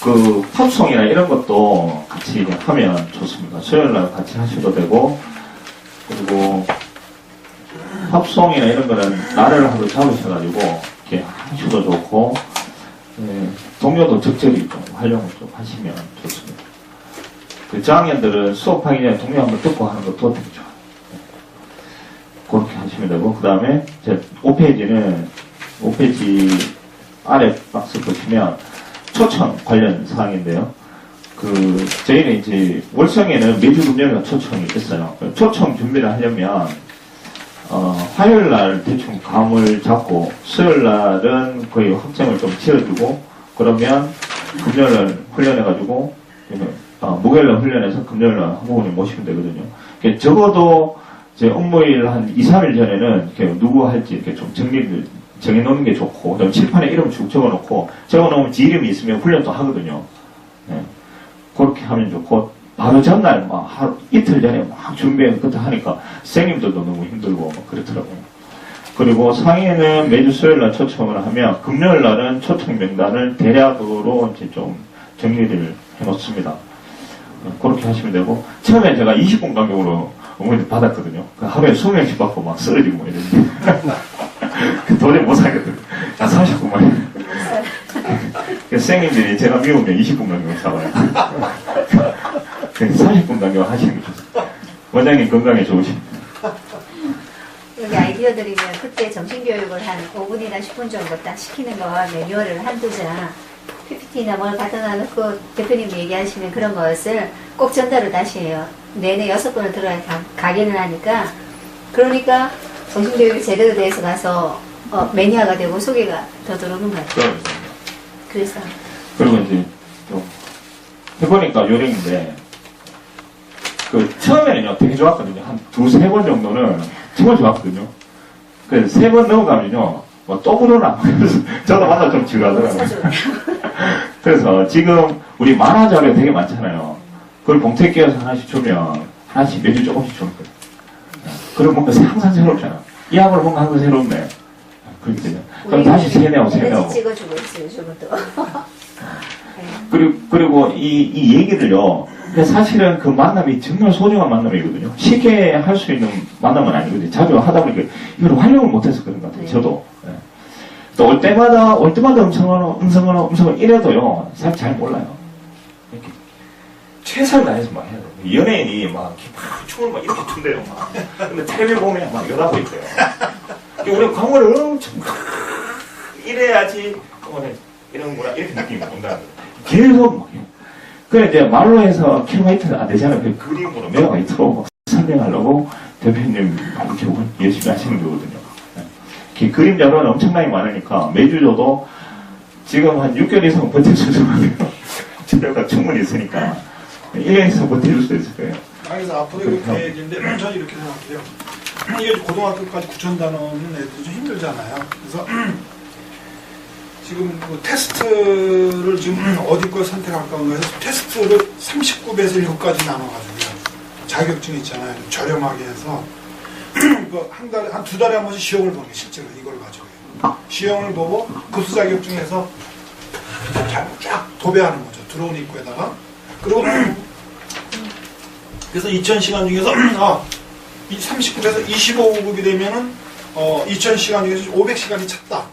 그 팝송이나 이런 것도 같이 하면 좋습니다. 수요일날 같이 하셔도 되고 그리고 팝송이나 이런 거는 날을 하루 잡으셔가지고 이렇게 하셔도 좋고 동료도 적절히 좀 활용을 좀 하시면 좋습니다. 그 저학년들은 수업하기 전에 동료 한번 듣고 하는 것도 되게 좋아요. 그렇게 하시면 되고, 그 다음에 5페이지 아래 박스 보시면 초청 관련 사항인데요. 저희는 이제 월성에는 매주 금요일날 초청이 있어요. 초청 준비를 하려면, 화요일 날 대충 감을 잡고, 수요일 날은 거의 확정을 좀 지어주고, 그러면 금요일 날 훈련해가지고, 목요일 날 훈련해서 금요일 날 학부모님 모시면 되거든요. 적어도 제 업무일 한 2, 3일 전에는 이렇게 누구 할지 이렇게 좀 정리를 정해놓는 게 좋고, 그다음 칠판에 이름 쭉 적어놓고, 적어놓으면 지 이름이 있으면 훈련도 하거든요. 네. 그렇게 하면 좋고, 바로 전날 이틀 전에 막 준비해서 그때 하니까 선생님들도 너무 힘들고 막 그렇더라고요. 그리고 상해는 매주 수요일 날 초청을 하면, 금요일 날은 초청 명단을 대략으로 이제 좀 정리를 해놓습니다. 그렇게 하시면 되고, 처음에 제가 20분 간격으로 어머니들 받았거든요. 하루에 20명씩 받고 막 쓰러지고 뭐 이랬는데. 도저히 못 살겠더라고요. 30분만. 선생님들이 제가 미우면 20분 간격으로 사와요. 30분 간격으로 하시는 게 좋습니다. 원장님 건강에 좋으십니다. 여기 아이디어 드리면 그때 정신교육을 한 5분이나 10분 정도 딱 시키는 거 매뉴얼을 한두 장 PPT나 뭘 갖다 놔놓고 대표님 얘기하시는 그런 것을 꼭 전달을 다시 해요. 내내 6번을 들어야 가게를 하니까. 그러니까 정신교육이 제대로 돼서 가서 매니아가 되고 소개가 더 들어오는 것 같아요. 그래서 그리고 이제 좀 해보니까 요령인데, 처음에는요 되게 좋았거든요. 한 2-3번 정도는 정말 좋았거든요. 그래서 3번 넘어가면요 또 그러나 그래서 저도 만나 좀 지루하더라고요. 그래서 지금 우리 만화 자료 되게 많잖아요. 그걸 봉투에 끼워서 하나씩 주면 하나씩 매주 조금씩 주는 거예요. 그럼 뭔가 항상 새롭잖아. 이 학원 뭔가 항상 새롭네. 그렇게 되죠. 그럼 다시 세뇌하고 세뇌하고. 찍어주고 있어요, 요즘은 또. 그리고 이 얘기를요, 사실은 그 만남이 정말 소중한 만남이거든요. 쉽게 할 수 있는 만남은 아니거든요. 자주 하다 보니까 이걸 활용을 못해서 그런 것 같아요. 저도. 네. 또 올 때마다 음성언어 이래도요, 사실 잘 몰라요. 이렇게 최선을 다해서 막 해야 돼요. 연예인이 막 춤을 막 이렇게 춘대요. 막. 근데 텔레비 보면 막 이러고 있어요. 우리가 광고를 엄청 이래야지 이런구나 이렇게 느낌이 온다는 거예요. 계속 막 그래 이제 말로 해서 킬로미터가 안 되잖아요. 그 그림으로 메가바이트로 설명하려고 대표님 이렇게 열심히 하시는 거거든요. 네. 그림 자료는 엄청나게 많으니까 매주 줘도 지금 한 6개월 이상 버틸 수 있어요. 자료가 충분히 있으니까 1년 이상 버틸 수도 있을 거예요. 그래서 앞으로 그 계획인데 저는 이렇게 생각해요. 이게 고등학교까지 9,000단원은 애들이 좀 힘들잖아요. 그래서 지금 그 테스트를 지금 어디 걸 선택할까 해서 테스트를 39배에서 7가지 나눠가지고요. 자격증 있잖아요. 저렴하게 해서 한 달에 한 2달에 한 번씩 시험을 보는 게 실제로 이걸 가지고요. 시험을 보고 급수 자격증에서 쫙 도배하는 거죠. 드론 입구에다가. 그리고 그래서 2,000시간 중에서 이 39에서 25급이 되면은 2,000시간 중에서 500시간이 찼다.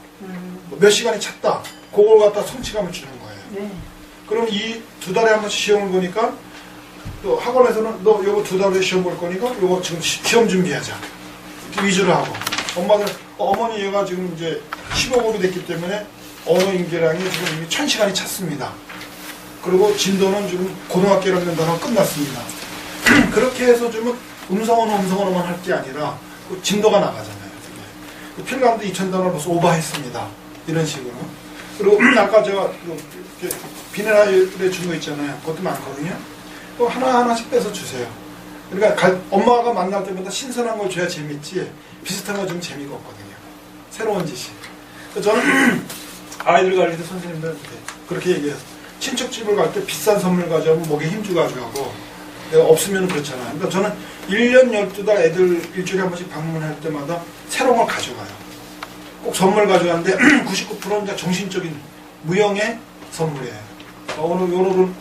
몇 시간이 찼다. 그걸 갖다 성취감을 주는 거예요. 네. 그럼 이 2달에 한 번씩 시험을 보니까 또 학원에서는 너 요거 2달에 시험 볼 거니까 요거 지금 시험 준비하자. 이렇게 위주로 하고. 엄마들 어머니 얘가 지금 이제 15급이 됐기 때문에 언어 인계량이 지금 이미 1,000시간이 찼습니다. 그리고 진도는 지금 고등학교 1학년 단원 끝났습니다. 그렇게 해서 좀 음성언어만 할 게 아니라 그 진도가 나가잖아요. 핀란드 2,000단원을 벌써 오버했습니다. 이런 식으로. 그리고 아까 제가 비닐하이에 준 거 있잖아요. 그것도 많거든요. 또 하나하나씩 빼서 주세요. 그러니까 엄마가 만날 때마다 신선한 걸 줘야 재밌지 비슷한 거 주면 재미가 없거든요. 새로운 지식. 그래서 저는 아이들 가르칠 때 선생님들한테 그렇게 얘기해요. 친척집을 갈 때 비싼 선물 가져가면 목에 힘주고 가져가고 내가 없으면 그렇잖아요. 그러니까 저는 1년 12달 애들 일주일에 한 번씩 방문할 때마다 새로운 걸 가져가요. 꼭 선물 가져가는데 99%는 이제 정신적인 무형의 선물이에요. 오늘은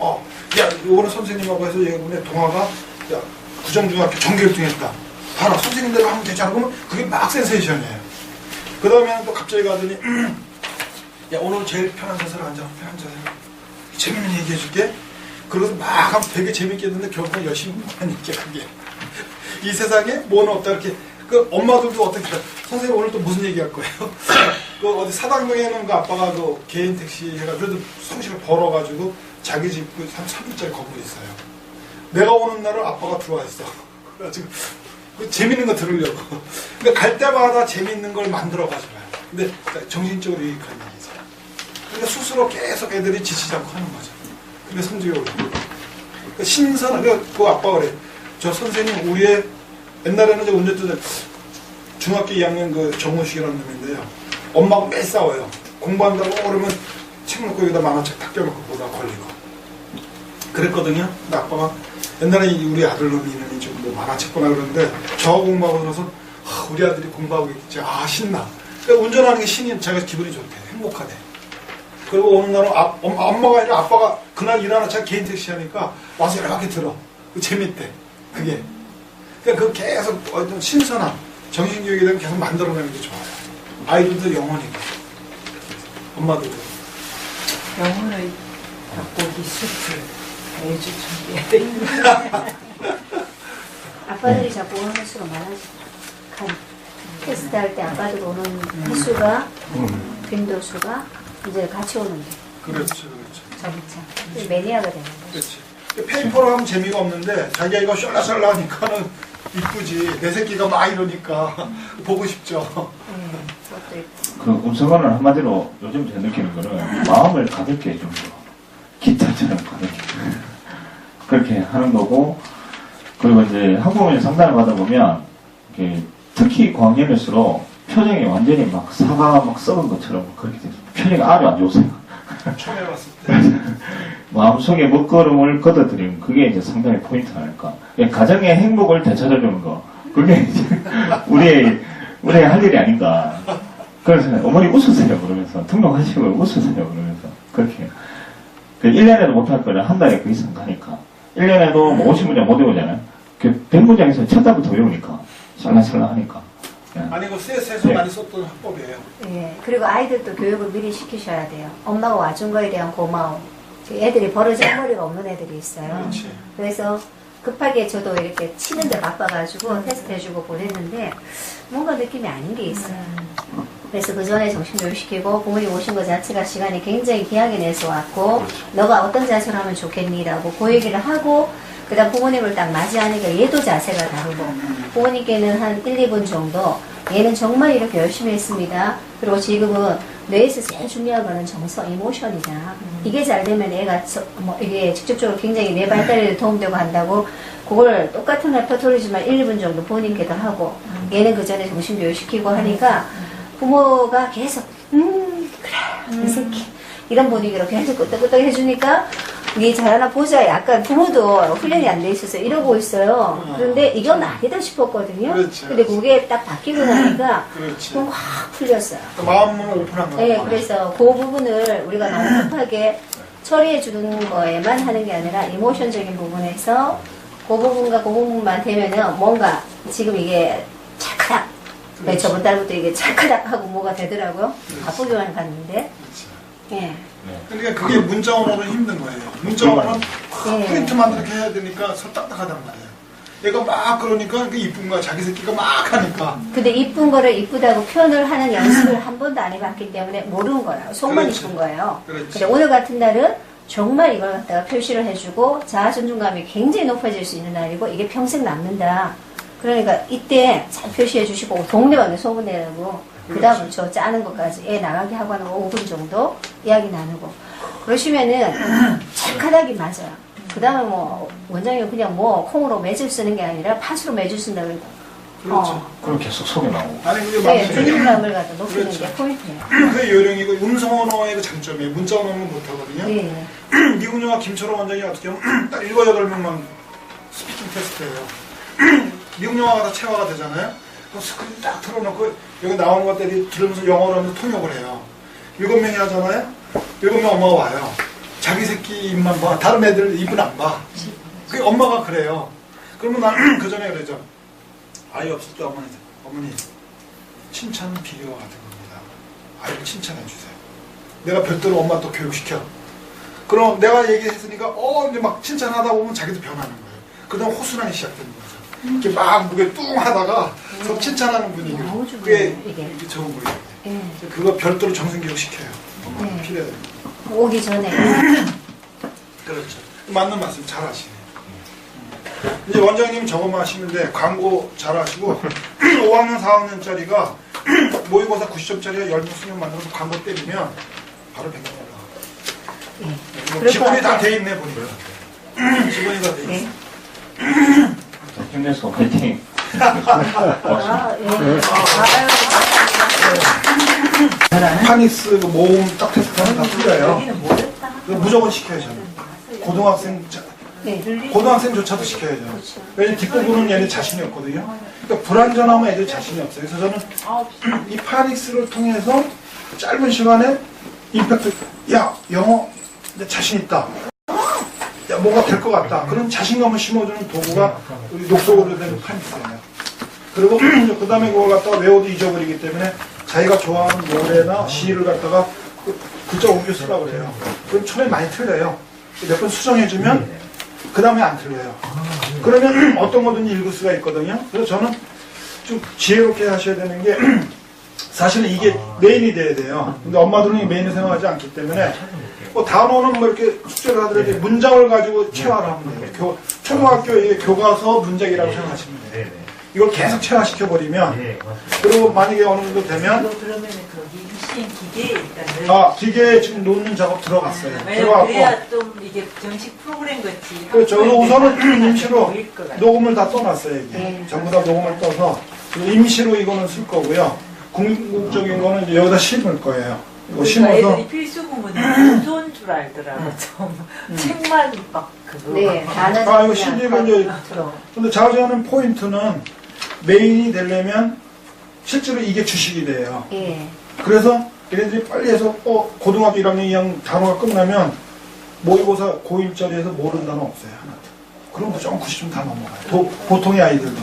야 요거는 선생님하고 해서 예전에 동아가 야 구정중학교 정규 1등 했다. 봐라 선생님대로 하면 되지 않으면 그게 막 센세이션이에요. 그 다음에는 또 갑자기 가더니 야 오늘 제일 편한 자세로 앉아서 재밌는 얘기 해줄게. 그러고서 막 하면 되게 재밌게 했는데 결국은 열심히 하니까 그게 이 세상에 뭐는 없다 이렇게 그 엄마들도 어떻게 선생님 오늘 또 무슨 얘기할 거예요? 그 어디 사당동에는 그 아빠가 그 개인 택시 해가 그래도 성실을 벌어가지고 자기 집 그 3주짜리 건물이 있어요. 내가 오는 날은 아빠가 들어와 있어. 그래가지고 그 재밌는 거 들으려고. 근데 갈 때마다 재밌는 걸 만들어가지고 와요. 근데 정신적으로 유익한 얘기죠. 근데 스스로 계속 애들이 지치지 않고 하는 거죠. 근데 성적이 올라요. 그 신선한 그 아빠가 그래. 저 선생님 우리의 옛날에는 이제 운전자 중학교 2학년 그 정우식이라는 놈인데요. 엄마하고 매일 싸워요. 공부한다고 그러면 책 놓고 여기다 만화책 탁 껴놓고 보다 걸리고. 그랬거든요. 근데 아빠가 옛날에 우리 아들 놈이 이놈이 좀 뭐 만화책 보나 그러는데 저 공부하고 들어서 우리 아들이 공부하고 있지. 신나. 그러니까 운전하는 게 신이 자기가 기분이 좋대. 행복하대. 그리고 어느 날은 엄마가 아니라 아빠가 그날 일하는 자기 개인 택시 하니까 와서 여러 바퀴 들어. 재밌대. 그게. 그러니까 그 계속 어떤 신선한 정신교육에 대한 계속 만들어내는 게 좋아요. 아이들도 영혼이고 엄마들도. 영혼을 바꾸기 수술 매주 준비해야 돼. 아빠들이 자꾸 오는 횟수가 많아져. 테스트 할 때 아빠들 오는 횟수가 빈도수가 이제 같이 오는 게. 그렇죠. 점차. 매니아가 되는 거죠. 그렇지. 페이퍼로 하면 재미가 없는데 자기 아이가 쏠라쏠라 하니까는 이쁘지. 내 새끼가 막 이러니까 보고 싶죠. 그것도 있고. 그 음성어는 한마디로 요즘 제 느끼는 거는 마음을 가볍게 해주는 거. 기타처럼 가볍게. 그렇게 하는 거고, 그리고 이제 한국어민 상담을 받아보면, 이렇게 특히 고학년일수록 표정이 완전히 막 사과가 막 썩은 것처럼 그렇게 돼서 표정이 아주 안 좋으세요. 처음에 봤을 때. 마음속에 먹거름을 걷어들이는 그게 이제 상당히 포인트 아닐까. 가정의 행복을 되찾아주는 거. 그게 이제 우리의 할 일이 아닌가. 그래서 어머니 웃으세요 그러면서 등록하시고 웃으세요 그러면서 그렇게 1년에도 못할 거를 한 달에 그 이상 가니까 1년에도 뭐 50문장 못 외우잖아요. 그 100문장에서 첫 달부터 외우니까 샬랑샬랑 하니까. 아니 그 CS에서 많이 썼던 화법이에요. 예. 그리고 아이들도 교육을 미리 시키셔야 돼요. 엄마가 와준 거에 대한 고마움. 애들이 버러질 머리가 없는 애들이 있어요. 그렇지. 그래서 급하게 저도 이렇게 치는데 바빠가지고 테스트 해주고 보냈는데 뭔가 느낌이 아닌 게 있어요. 그래서 그 전에 정신교육시키고 부모님 오신 것 자체가 시간이 굉장히 귀하게 내서 왔고 너가 어떤 자세로 하면 좋겠니라고 그 얘기를 하고 그 다음 부모님을 딱 맞이하니까 얘도 자세가 다르고 부모님께는 한 1, 2분 정도 얘는 정말 이렇게 열심히 했습니다. 그리고 지금은 뇌에서 제일 중요한 거는 정서, 이모션이다. 이게 잘 되면 애가 이게 직접적으로 굉장히 뇌 발달에 도움되고 한다고 그걸 똑같은 레퍼토리지만 1, 2분 정도 본인께도 하고 얘는 그 전에 정신교육시키고 하니까 부모가 계속 그래 이 새끼 이런 분위기로 계속 끄떡끄떡 해주니까 이게 잘하나 보자. 약간 부모도 훈련이 안 돼 있어서 이러고 있어요. 그런데 이건 아니다 싶었거든요. 그렇지. 근데 그게 딱 바뀌고 나니까 그렇지. 그럼 확 풀렸어요. 마음은 오픈한 거야. 네, 그래서 그 부분을 우리가 너무 급하게 처리해 주는 거에만 하는 게 아니라 이모션적인 부분에서 그 부분과 그 부분만 되면은 뭔가 지금 이게 찰칵 네, 저번 달부터 이게 찰칵 하고 뭐가 되더라고요. 바쁘게만 갔는데. 예. 그러니까 그게 문자 언어는 힘든 거예요. 문자 언어는 네. 프린트만 이렇게 해야 되니까 서 딱딱하단 말이에요. 얘가 막 그러니까 그 이쁜 거야. 자기 새끼가 막 하니까. 근데 이쁜 거를 이쁘다고 표현을 하는 연습을 한 번도 안 해봤기 때문에 모르는 거예요. 속만 그렇지. 이쁜 거예요. 그렇지. 근데 오늘 같은 날은 정말 이걸 갖다가 표시를 해주고 자아 존중감이 굉장히 높아질 수 있는 날이고 이게 평생 남는다. 그러니까 이때 잘 표시해 주시고 동네 방에 소문내라고 그 다음부터 짜는 것까지 애 나가게 하고 하는 5분 정도 이야기 나누고 그러시면은 찰칵하게 맞아요. 그 다음에 뭐 원장님 그냥 뭐 콩으로 매질 쓰는 게 아니라 팥으로 매질 쓴다고 그러니까 그렇죠. 그럼 계속 속에 나오고. 아니 그게 네, 마음속에 존중감을 갖다 높이는 그렇죠. 게 포인트예요. 그 요령이고 음성 언어의 그 장점이에요. 문자 언어는 못하거든요. 네. 미국 영화 김철호 원장이 어떻게 하면 딱 7, 8명만 스피킹 테스트예요. 미국 영화가 다 체화가 되잖아요. 그 스크린 딱 틀어놓고 여기 나오는 것들이 들으면서 영어로 하면서 통역을 해요. 7명이 하잖아요. 7명 엄마가 와요. 자기 새끼 입만 봐. 다른 애들 입은 안 봐. 그 엄마가 그래요. 그러면 나는 그 전에 그러죠. 아이 없을 때 어머니 칭찬은 비료와 같은 겁니다. 아이를 칭찬해 주세요. 내가 별도로 엄마 또 교육시켜. 그럼 내가 얘기했으니까 이제 막 칭찬하다 보면 자기도 변하는 거예요. 그다음 호순환이 시작되는 거죠. 이렇게 막 무게 뚱 하다가 서로 칭찬하는 분위기. 너무 좋네요, 그게 이게. 좋은 거예요. 예. 그거 별도로 정신교육 시켜요. 네. 필요해요. 오기 전에. 그렇죠. 맞는 말씀 잘 하시네. 이제 원장님 저거만 하시는데 광고 잘 하시고 5학년 4학년짜리가 모의고사 90점짜리가 10명 수능 만들어서 광고 때리면 바로 100점 올라가. 예. 뭐 그럴 기본이 것 다 같아요. 돼 있네 보니까. 기본이 다 돼 있어. 예. 힘내서 화이팅. 아, 예. 파닉스 그 모음 딱 테스트하면 다 틀려요. 여기는 모였다. 그거 무조건 시켜야죠. 네. 고등학생조차도 시켜야죠. 그렇죠. 왜냐면 뒷부분은 얘네 자신이 없거든요. 그러니까 불안전하면 애들 자신이 없어요. 그래서 저는 이 파닉스를 통해서 짧은 시간에 임팩트, 야, 영어 내 자신 있다. 야, 뭐가 될 것 같다. 그런 자신감을 심어주는 도구가 우리 녹색으로 된 파닉스예요. 그리고 그 다음에 그걸 갖다가 외워도 잊어버리기 때문에 자기가 좋아하는 노래나 시를 갖다가 글자 옮겨 쓰라고 그래요. 그럼 처음에 많이 틀려요. 몇 번 수정해주면 그 다음에 안 틀려요. 그러면 어떤 거든지 읽을 수가 있거든요. 그래서 저는 좀 지혜롭게 하셔야 되는 게 사실은 이게 메인이 돼야 돼요. 근데 엄마들은 메인을 생각하지 않기 때문에 뭐 단어는 뭐 이렇게 숙제를 하더라도 문장을 가지고 체화를 하면 돼요. 초등학교의 교과서 문장이라고 생각하시면 돼요. 이걸 계속 체화시켜버리면 그리고 만약에 어느 정도 되면 그러면은 거기 입시행 기계에 일단은 기계에 지금 놓는 작업 들어갔어요. 왜냐면 들어갔고 그래야 좀 이게 정식 프로그램 같이 그렇죠. 그리고 우선은 임시로 보일 것 같아요. 녹음을 다 떠놨어요. 이게 네. 전부 다 녹음을 떠서 그리고 임시로 이거는 쓸 거고요. 궁극적인 거는 이제 여기다 심을 거예요. 이거 그러니까 심어서 애들이 필수 부분이 문조인 줄 알더라고. 좀 책만 막 그거 네, 다는 이거 그냥 CD는 이제 들어. 근데 자세하는 포인트는 메인이 되려면 실제로 이게 주식이 돼요. 예. 그래서 얘네들이 빨리 해서 고등학교 1학년 2학년 단어가 끝나면 모의고사 고1짜리에서 모르는 단어 없어요. 하나도. 그럼 무조건 90점 다 넘어가요. 보통의 아이들도.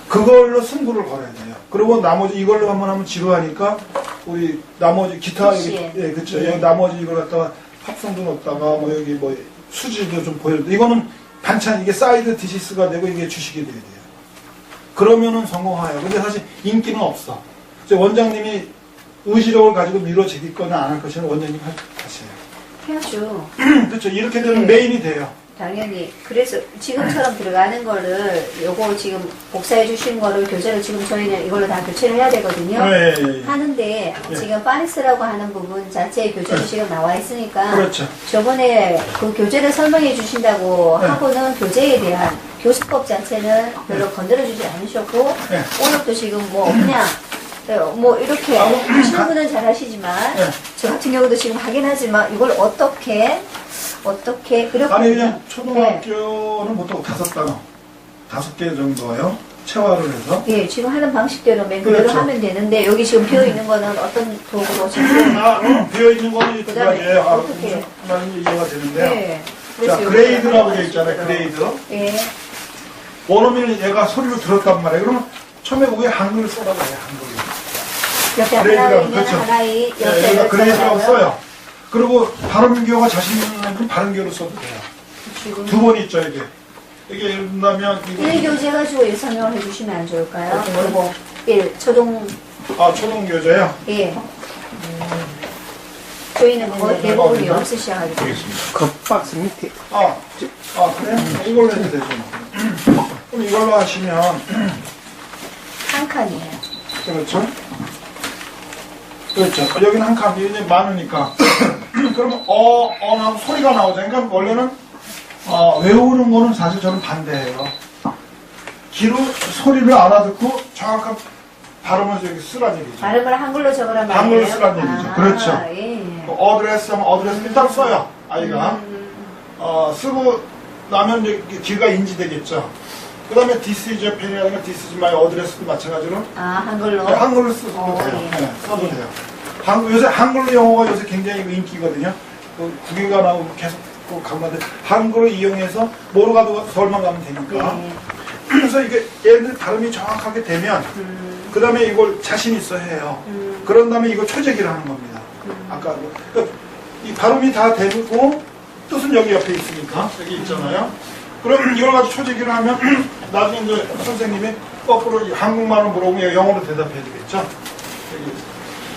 그걸로 승부를 걸어야 돼요. 그리고 나머지 이걸로 한번 하면 지루하니까 우리 나머지 기타 그치. 예, 그렇죠. 여기 나머지 이걸 갖다가 합성도 넣었다가 뭐 여기 뭐 수지도 좀 보여도 이거는 반찬 이게 사이드 디시스가 되고 이게 주식이 돼야 돼요. 그러면은 성공해요. 근데 사실 인기는 없어. 이제 원장님이 의지력을 가지고 밀어제길 거나 안 할 것이는 원장님 하세요. 해야죠. 그렇죠. 이렇게 되면 네. 메인이 돼요. 당연히. 그래서 지금처럼 들어가는 거를 요거 지금 복사해 주신 거를 교재를 지금 저희는 이걸로 다 교체를 해야 되거든요. 예, 예, 예. 하는데 지금 파닉스라고 하는 부분 자체의 교재도 지금 나와 있으니까 그렇죠. 저번에 그 교재를 설명해 주신다고 네. 하고는 교재에 대한 교수법 자체는 별로 건드려주지 않으셨고 네. 오늘도 지금 뭐 그냥 뭐 이렇게 하시는 분은 잘 하시지만 네. 저 같은 경우도 지금 하긴 하지만 이걸 어떻게 이렇게 아니 그냥 초등학교는 보통 5단어 5개 정도요. 체화를 해서 예, 지금 하는 방식대로 맨 그대로 그렇죠. 하면 되는데 여기 지금 비어 있는 거는 어떤 도구로 지금 비어있는 거는 이 두 그다음에 가지예요. 어떻게? 무슨 이해가 되는데요. 네. 자, 그래서 그레이드라고 여기다가 되어 있잖아요. 하시고요. 그레이드. 예. 원어민은 얘가 소리로 들었단 말이에요. 그러면 처음에 위에 한글을 써라고 해요. 한글을. 옆에 하나 그레이드라고, 있는 그렇죠. 하나의 네, 옆에 여기다 그레이드라고 써요. 써요. 그리고 발음교가 자신 있는 애들은 발음교로 써도 돼요. 지금 두 번 있죠, 이게. 이게 예를 들면, 일 교재 가지고 설명을 해주시면 안 좋을까요? 그리고 1 초동 초등교재요. 예. 저희는 거의 대부분이 여기서 시작하게 돼요. 그 박스 밑에. 그래? 이걸로 해도 되죠. 그럼 이걸로 하시면, 한 칸이에요. 그렇죠? 그렇죠. 여기는 한 칸, 이제 많으니까. 그러면 나면 소리가 나오죠. 그러니까 원래는, 외우는 거는 사실 저는 반대예요. 귀로 소리를 알아듣고 정확한 발음을 저기 쓰라는 얘기죠. 발음을 한글로 적으란 말이에요. 한글로 쓰라는 얘기죠. 그렇죠. 예. 어드레스 하면 어드레스 일단 써요. 아이가. 쓰고 나면 이제 귀가 인지되겠죠. 그 다음에 this is your pen이라는 건 this is my address도 마찬가지로 한글로. 네, 한글로 써도 돼요. 예. 네, 써도 돼요. 요새 한글로 영어가 요새 굉장히 인기거든요. 국외가 나오고 계속 가는데 한글을 이용해서 뭐로 가도 서울만 가면 되니까. 예. 그래서 이게 얘네들 발음이 정확하게 되면 그 다음에 이걸 자신 있어 해요. 그런 다음에 이거 초재기를 하는 겁니다. 아까 그러니까 이 발음이 다 되고 뜻은 여기 옆에 있으니까 여기 있잖아요. 그럼 이걸 가지고 초재기를 하면 나중에 이제 선생님이 거꾸로 한국말로 물어보면 영어로 대답해야 되겠죠. 여기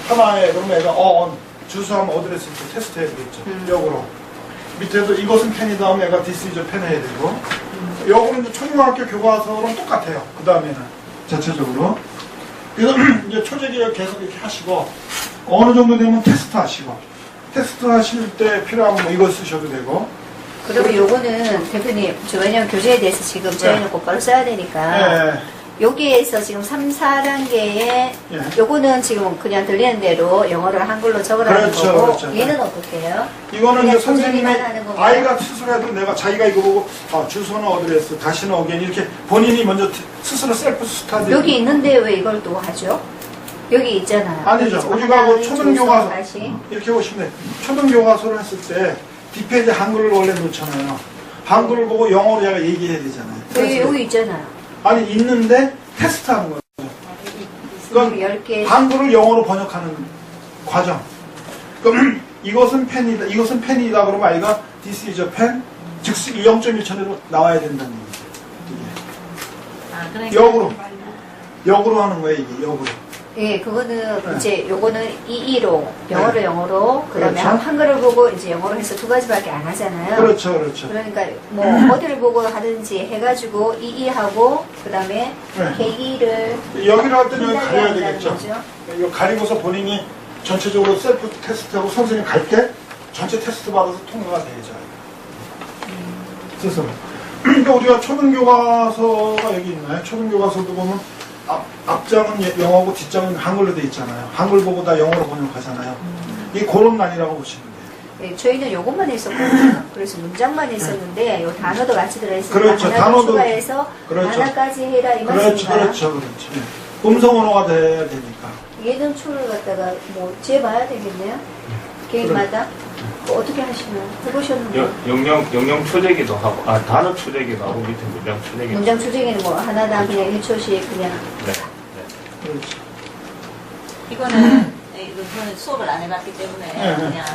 하나에 그러면 애가 주소하면 어드레스 이렇게 테스트 해야 되겠죠. 역으로. 밑에도 이것은 펜이다 하면 애가 this is a pen 해야 되고. 역으로 이제 초등학교 교과서랑 똑같아요. 그 다음에는 자체적으로. 그래서 이제 초재기를 계속 이렇게 하시고 어느 정도 되면 테스트 하시고 테스트 하실 때 필요하면 뭐 이거 쓰셔도 되고. 그리고 요거는 대표님, 왜냐면 교재에 대해서 지금 저희는 곧바로 써야 되니까 예. 여기에서 지금 3, 4단계에 요거는 지금 그냥 들리는 대로 영어를 한글로 적으라는 그렇죠, 거고 그렇죠. 얘는 어떻게 해요? 이거는 그냥 이제 선생님이 손재기만 하는 건가요? 아이가 스스로 해도 내가 자기가 이거 보고 주소는 어드레스 다시는 어게인 이렇게 본인이 먼저 스스로 셀프 스타디 여기 있는데 왜 이걸 또 하죠? 여기 있잖아요. 아니죠. 지금 우리가 하나는 뭐 초등교과서 다시. 이렇게 보시면 돼. 초등교과서를 했을 때 뒷페이지 한글을 원래 놓잖아요. 한글을 보고 영어로 얘가 얘기해야 되잖아요. 여기 있잖아요. 아니 있는데 테스트하는 거죠. 그러니까 10개. 한글을 영어로 번역하는 과정. 그럼 이것은 펜이다. 이것은 펜이다. 그러면 아이가 this is a pen. 즉시 0.1초내로 나와야 된다는 거죠. 아, 그러니까 이게 역으로 하는 거예요. 이게 역으로. 예, 그거는 이제 요거는 EE로 영어로 영어로 그다음에 그렇죠. 한글을 보고 이제 영어로 해서 두 가지밖에 안 하잖아요. 그렇죠, 그렇죠. 그러니까 뭐 어디를 보고 하든지 해가지고 EE하고 그다음에 KE를 여기를 할 때는 여기 가려야 되겠죠. 이거 가리고서 본인이 전체적으로 셀프 테스트하고 선생님 갈 때 전체 테스트 받아서 통과가 되죠. 스스로. 그러니까 우리가 초등교과서가 여기 있나요? 초등교과서도 보면 앞장은 영어고 뒷장은 한글로 돼 있잖아요. 한글 보고 다 영어로 번역하잖아요. 이게 그런 난이라고 보시면 돼요. 예, 저희는 요것만 했었거든요. 그래서 문장만 했었는데 요 단어도 같이 들어있으니까 그렇죠. 하나도 단어도 추가해서 그렇죠. 하나까지 해라 이 그렇죠, 말씀인가요? 그렇죠. 음성 언어가 돼야 되니까. 예능 초를 갖다가 뭐 재봐야 되겠네요. 개인마다 뭐 어떻게 하시나요? 해보셨는데 영영 초재기도 하고, 단어 초재기도 하고, 밑에 문장 초재기도 하고. 문장 추정에는 뭐 하나당 그냥 1초씩 그냥 네. 그렇죠. 이거는 저는 수업을 안 해봤기 때문에 네. 그냥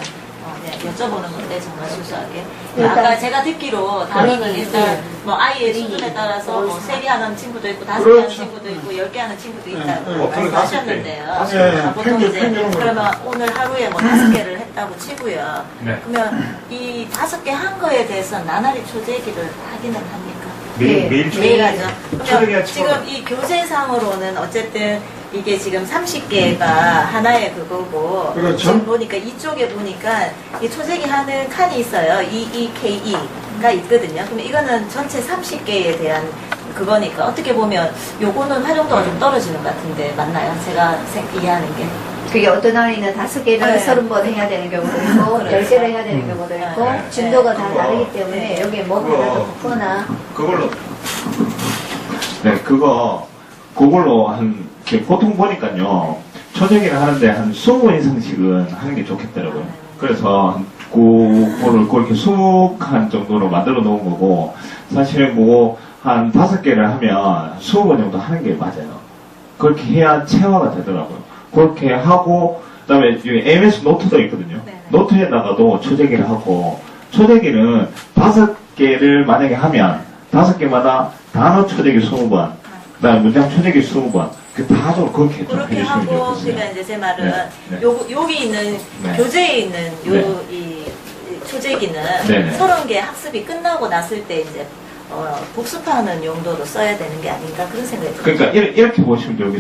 여쭤보는 건데 정말 수수하게. 일단 아까 제가 듣기로 단어는 네. 일단 뭐 아이의 네. 수준에 따라서 뭐 3개 하는 친구도 있고 5개 하는 그렇죠. 친구도 있고 10개 하는 친구도 네. 있다고 네. 말씀하셨는데요. 네. 보통 평균, 이제 평균은 그러면 오늘 하루에 뭐 5개를 했다고 치고요. 네. 그러면 이 5개 한 거에 대해서 나날이 초재기를 하기는 합니까? 매일 매일 하죠. 초재기가 그러면 지금 이 교재상으로는 어쨌든 이게 지금 30개가 하나의 그거고 그렇죠. 지금 보니까 이쪽에 보니까 이 초재기 하는 칸이 있어요. EEKE가 있거든요. 그럼 이거는 전체 30개에 대한 그거니까 어떻게 보면 요거는 활용도가 좀 떨어지는 것 같은데 맞나요? 제가 이해하는 게. 그게 어떤 아이는 5개를 네. 30번 해야 되는 경우도 있고 그렇죠. 10개를 해야 되는 경우도 있고 네. 진도가 다 네. 다르기 때문에 여기에 뭐 하나 더 붙거나 그걸로 그걸로 보통 보니까요, 초재기를 하는데 한 20번 이상씩은 하는 게 좋겠더라고요. 그래서 그거를 그렇게 20칸 정도로 만들어 놓은 거고, 사실 한 5개를 하면 20번 정도 하는 게 맞아요. 그렇게 해야 체화가 되더라고요. 그렇게 하고, 그 다음에 여기 MS 노트도 있거든요. 네네. 노트에다가도 초재기를 하고, 초재기는 5개를 만약에 하면 5개마다 단어 초재기 20번, 그 다음에 문장 초재기 20번, 다 좀 그렇게 좀 그렇게 해주시면 하고 좋겠어요. 그러니까 이제 제 말은 네. 여기 있는 네. 교재에 있는 네. 이 초재기는 네네. 30개 학습이 끝나고 났을 때 이제 복습하는 용도로 써야 되는 게 아닌가 그런 생각이 들어요. 그러니까 이렇게 보시면 돼요.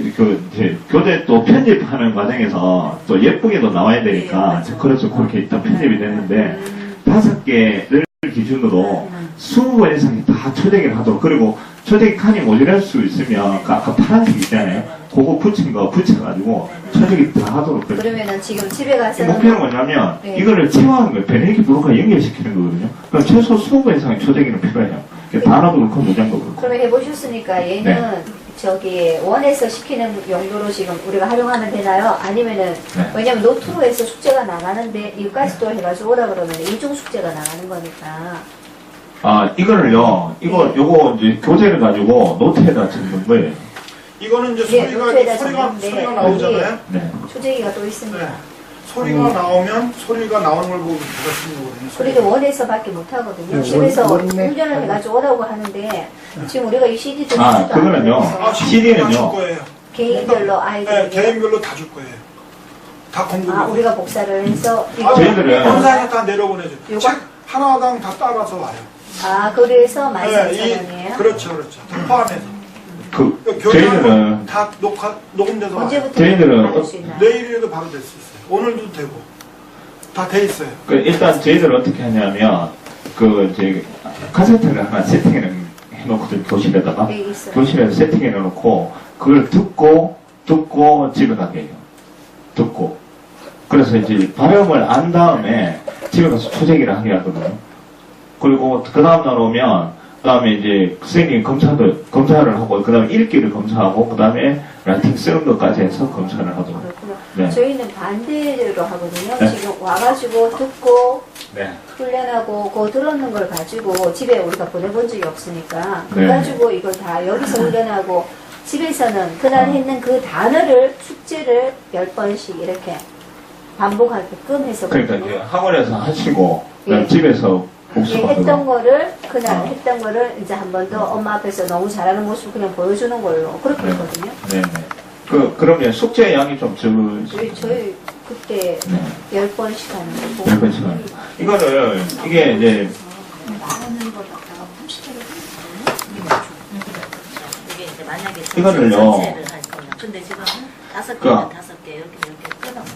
이제 교재 또 편집하는 과정에서 또 예쁘게도 나와야 되니까 네, 그래서 그렇게 일단 편집이 됐는데 5개를 기준으로 20번 이상이 다 초대기를 하도록, 그리고 초대기 칸이 모자랄 수 있으면 아까 파란색 있잖아요. 그거 붙인 거 붙여가지고 초대기 다 하도록. 그러면은 지금 집에 가서는 목표는 뭐냐면 네. 이거를 체화하는 거예요. 베네딕 블록과 연결시키는 거거든요. 그럼 최소 20번 이상의 초대기는 필요해요. 단어도 그렇고 문장도 그렇고. 그러면 해보셨으니까 얘는 네. 저기 원에서 시키는 용도로 지금 우리가 활용하면 되나요? 아니면은 네. 왜냐면 노트로 해서 숙제가 나가는데 이거까지 또 해가지고 오라 그러면 이중 숙제가 나가는 거니까 이거를요, 요거 이제 교재를 가지고 노트에다 적는 거예요. 이거는 이제 네, 노트에다 소리가 적는데 나오잖아요. 네. 초재기가 또 있습니다. 네. 소리가 나오면 소리가 나오는 걸 보고 제가 쓰는 거거든요. 우리도 원에서밖에 못 하거든요. 네, 집에서 원래 운전을 해가지고 오라고 하는데 지금 우리가 이 CD 듣지도 아, 그거는요. 아, CD는요. 줄 거예요. 개인별로 아이들 네, 개인별로 다 줄 거예요. 다 공부를. 아 우리가 복사를 해서 아, 저희들은- 영상에 다 내려보내줘. 요거- 책 하나당 다 따라서 와요. 아 그래서 네, 13,000원이에요? 그렇죠. 다 포함해서. 그, 교육은 저희들은, 다 녹음돼서 와요. 언제부터 저희들은 받을 수 있나요? 내일이라도 바로 될 수 있어요. 오늘도 되고. 다 돼 있어요. 그 일단 저희들은 어떻게 하냐면, 이제, 카세트를 하나 세팅을 해놓거든요, 교실에다가. 네, 있어요. 교실에서 세팅해 놓고, 그걸 듣고 집에 가게 해요. 듣고. 그래서 이제 발음을 안 다음에 집에 가서 초재기를 하게 하거든요. 그리고 그 다음날 오면, 그 다음에 이제 선생님이 검사를 하고, 그 다음에 읽기를 검사하고, 그 다음에 라이팅 쓰는 것까지 해서 검사를 하도록. 그렇구나. 네. 저희는 반대로 하거든요. 네. 지금 와가지고 듣고 네. 훈련하고 그 들었는 걸 가지고 집에 우리가 보내본 적이 없으니까 네. 그래가지고 이걸 다 여기서 훈련하고 집에서는 그날 했는 그 단어를 숙제를 10번씩 이렇게 반복하게끔 해서 그러니까 이제 학원에서 하시고, 그다음에 예. 집에서 예, 복습하도록. 했던 거를 그날 어. 했던 거를 이제 한 번 더 엄마 앞에서 너무 잘하는 모습을 그냥 보여주는 걸로 그렇게 네. 했거든요. 네네. 그러면 숙제 양이 좀 적으시. 저희 그때 네. 10번씩 하는 거고 10번씩 하는 거. 이거를, 이게 이제, 말하는 거 갖다가 30회를 이게 이제 만약에 이거를요. 전체를 할 거면 근데 지금 5개면 그- 5개 이렇게 끊어가지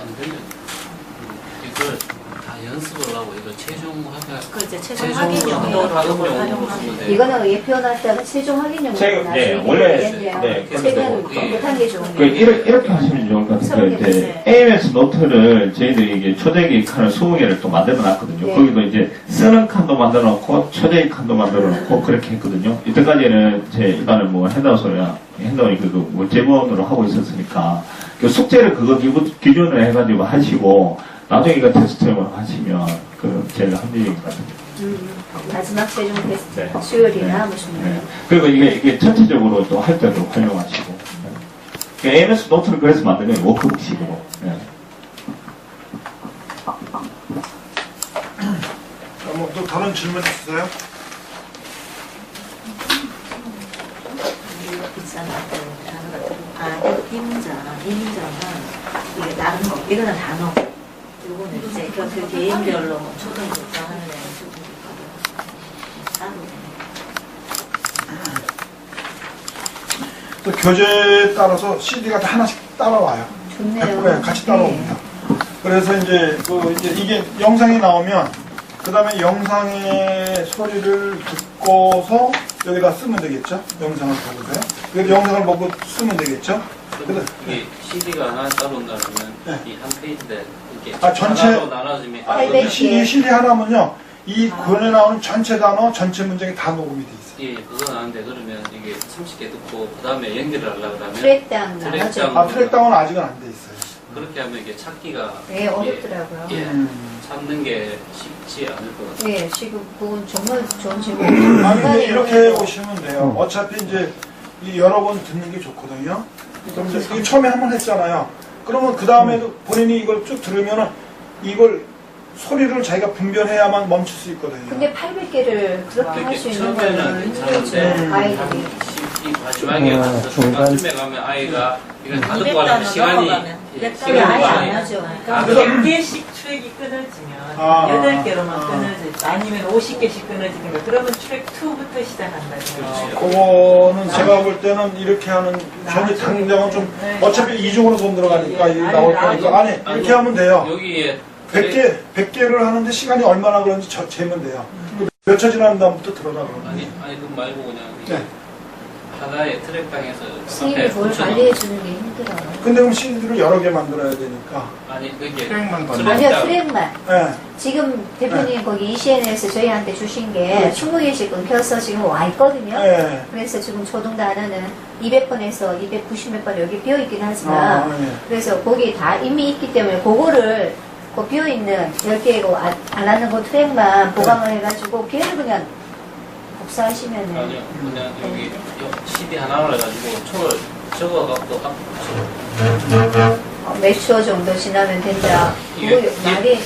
안 되면 이걸 다 연습을 하고 이걸 최종하게 그 이제 최종 확인 용도로 이걸 활용하면 돼요. 이거는 예 표현할 때 최종 확인용으로 책, 네, 원래, 네, 책은 예. 깨끗한 게 좋은 그 거예요. 이렇게 하시면 좋을 것 같아요. 서로 이제 AMS 노트를 저희들이 이게 초대기 칸을 20개를 또 만들어 놨거든요. 네. 거기도 이제 쓰는 칸도 만들어 놓고 초대기 칸도 만들어 놓고 그렇게 했거든요. 이때까지는 제 일단은 뭐 핸드원이 뭐 제본으로 하고 있었으니까 그 숙제를 그거 기준으로 해가지고 하시고 나중에 이거 테스트용으로 하시면 그 제일 합리적인 것 같아요. 마지막 최종 테스트 네. 수요일이나 무슨 네. 그리고 이게 전체적으로 또 할 때도 활용하시고. 네. AMS 노트를 그래서 만든 게 워크북식으로. 네. 또 다른 질문 있으세요? 비싼 단어 이민정은 이게 다른 거 이거는 단어 요거는 이제 그 개인별로 뭐 초등교과 하는 애는 초등교과 따로 또 교재에 따라서 CD가 다 하나씩 따라와요. 좋네요. 네, 같이 따라옵니다. 그래서 이제 이게 영상이 나오면 그 다음에 영상의 소리를 듣고서 여기다 쓰면 되겠죠? 영상을 보고서요. 여기 영상을 보고 쓰면 되겠죠? 그래서 이게 CD가 하나 따로 온다면 네. 이 한 페이지에 이렇게 아, 전체- 하나로 나눠지면 네. 이 CD 하나면요, 이 글에 나오는 전체 단어, 전체 문장이 다 녹음이 돼 있어요. 예, 그건 아는데 그러면 이게 30개 듣고 그 다음에 연결을 하려고 그러면 트랙당 나눠져. 트랙당. 아, 트랙다운은 아직은 안 돼 있어요. 그렇게 하면 이게 찾기가 네, 어렵더라고요. 예, 음. 찾는 게 쉽지 않을 것 같아요. 네, 지금 그건 정말 좋은 질문이에요. 아니, 근데 이렇게 오시면 돼요. 어차피 이제 이 여러 번 듣는 게 좋거든요. 그럼 이제 이거 처음에 한 번 했잖아요. 그러면 그 다음에도 본인이 이걸 쭉 들으면은 이걸 소리를 자기가 분별해야만 멈출 수 있거든요. 근데 800개를 그렇게 할 수 있는 처음에는 거는 괜찮은데 힘들죠, 아이들이. 이 마지막에 가서 중간쯤에 가면 아이가 이걸 다 듣고 하려면 시간이 시간이 아예 안 하죠. 아, 그러니까 100개씩 트랙이 끊어지면 아. 8개로만 끊어질지 아니면 50개씩 끊어지니까 그러면 트랙 2부터 시작한다고요. 그거는 제가 볼 때는 이렇게 하는 전이 당장은 좀 어차피 이중으로 돈 들어가니까 이게 나올 거니까 아니 이렇게 하면 돼요. 여기에 100개를 하는데 시간이 얼마나 그런지 재면 돼요. 몇 초 지난 다음부터 들어라 그러면. 아니 그거 말고 그냥 이게 네. 하나의 트랙방에서 선생님이 뭘 관리해주는 게 힘들어요. 근데 그럼 CD를 여러 개 만들어야 되니까. 아니 그게 트랙만 아니요, 트랙만. 네. 지금 대표님 거기 ECN에서 저희한테 주신 게 20개씩 끊겨서 지금 와 있거든요. 네. 그래서 지금 초등 단어는 200번에서 290몇 번 여기 비어 있긴 하지만 아, 예. 그래서 거기 다 이미 있기 때문에 그거를 그 비어 있는 10개고 안 하는 그 트랙만 보강을 해가지고 걔를 그냥 복사하시면은 아니요 그냥 여기 CD 하나로 해가지고 초를 적어갖고 몇 초 정도 지나면 된다. 그거 말이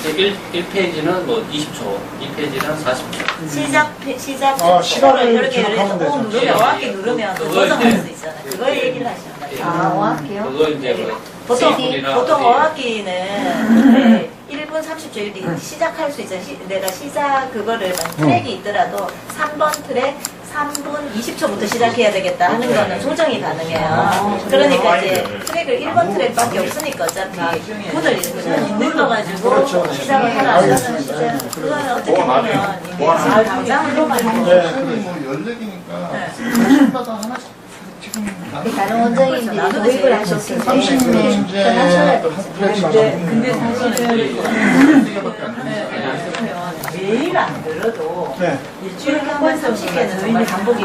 1페이지는 뭐 20초, 2페이지는 40초. 아, 시간을 이렇게 기록하면 되죠. 누르면 정확히 누르면 그거 조정할 이제- 수 있잖아요. 그걸 얘기를 하시는 거예요. 아, 어학기요? 그거 이제 뭐 보통 세이클이나 보통 어디- 어학기는 네, 1분 30초 이렇게 시작할 수 있잖아요. 내가 시작 그거를 트랙이 있더라도 3번 트랙 3분 20초부터 시작해야 되겠다 하는 거는 조정이 가능해요. 그러니까 이제 트랙을 1번 트랙밖에 없으니까 어차피 분을 이렇게 눌러가지고 그렇죠. 시작을 하라. 알겠습니다. 그거는 어떻게 보면 이게 네. 당장으로만 뭐 연락이니까 시간마다 하나씩 지금 다른 원장님들이 도입을 하셨을 때 30년 하셔야 되죠. 근데 사실은 매일 안 들어도 네. 일주일에 한 번 30개는 저희는 반복이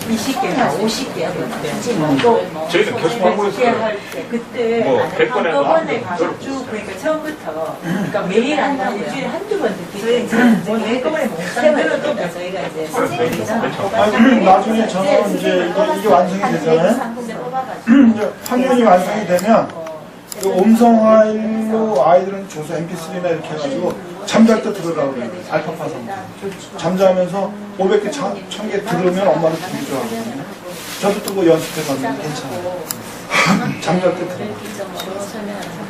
20개나 50개거든요. 또 저희는 계속 하고 있어요. 할 때, 그때 뭐, 100번에 한꺼번에 뭐 가서 쭉 그러니까 처음부터 그러니까 매일 안 하고 일주일에 한두 번 듣기 저희 이제 한꺼번에 못 들어도 저희가 이제 선생님이잖아요. 아니, 그럼 나중에 저는 이제 이게 완성이 되잖아요. 이제 화면이 완성이 되면 그 음성 파일로 아이들은 줘서 MP3나 이렇게 해가지고 잠잘 때 들으라고 그래요. 알파파 상태. 잠자면서 500개, 1000개 들으면 엄마는 되게 좋아하거든요. 저도 또 뭐 연습해봤는데 괜찮아요. 잠잘 때 들으면.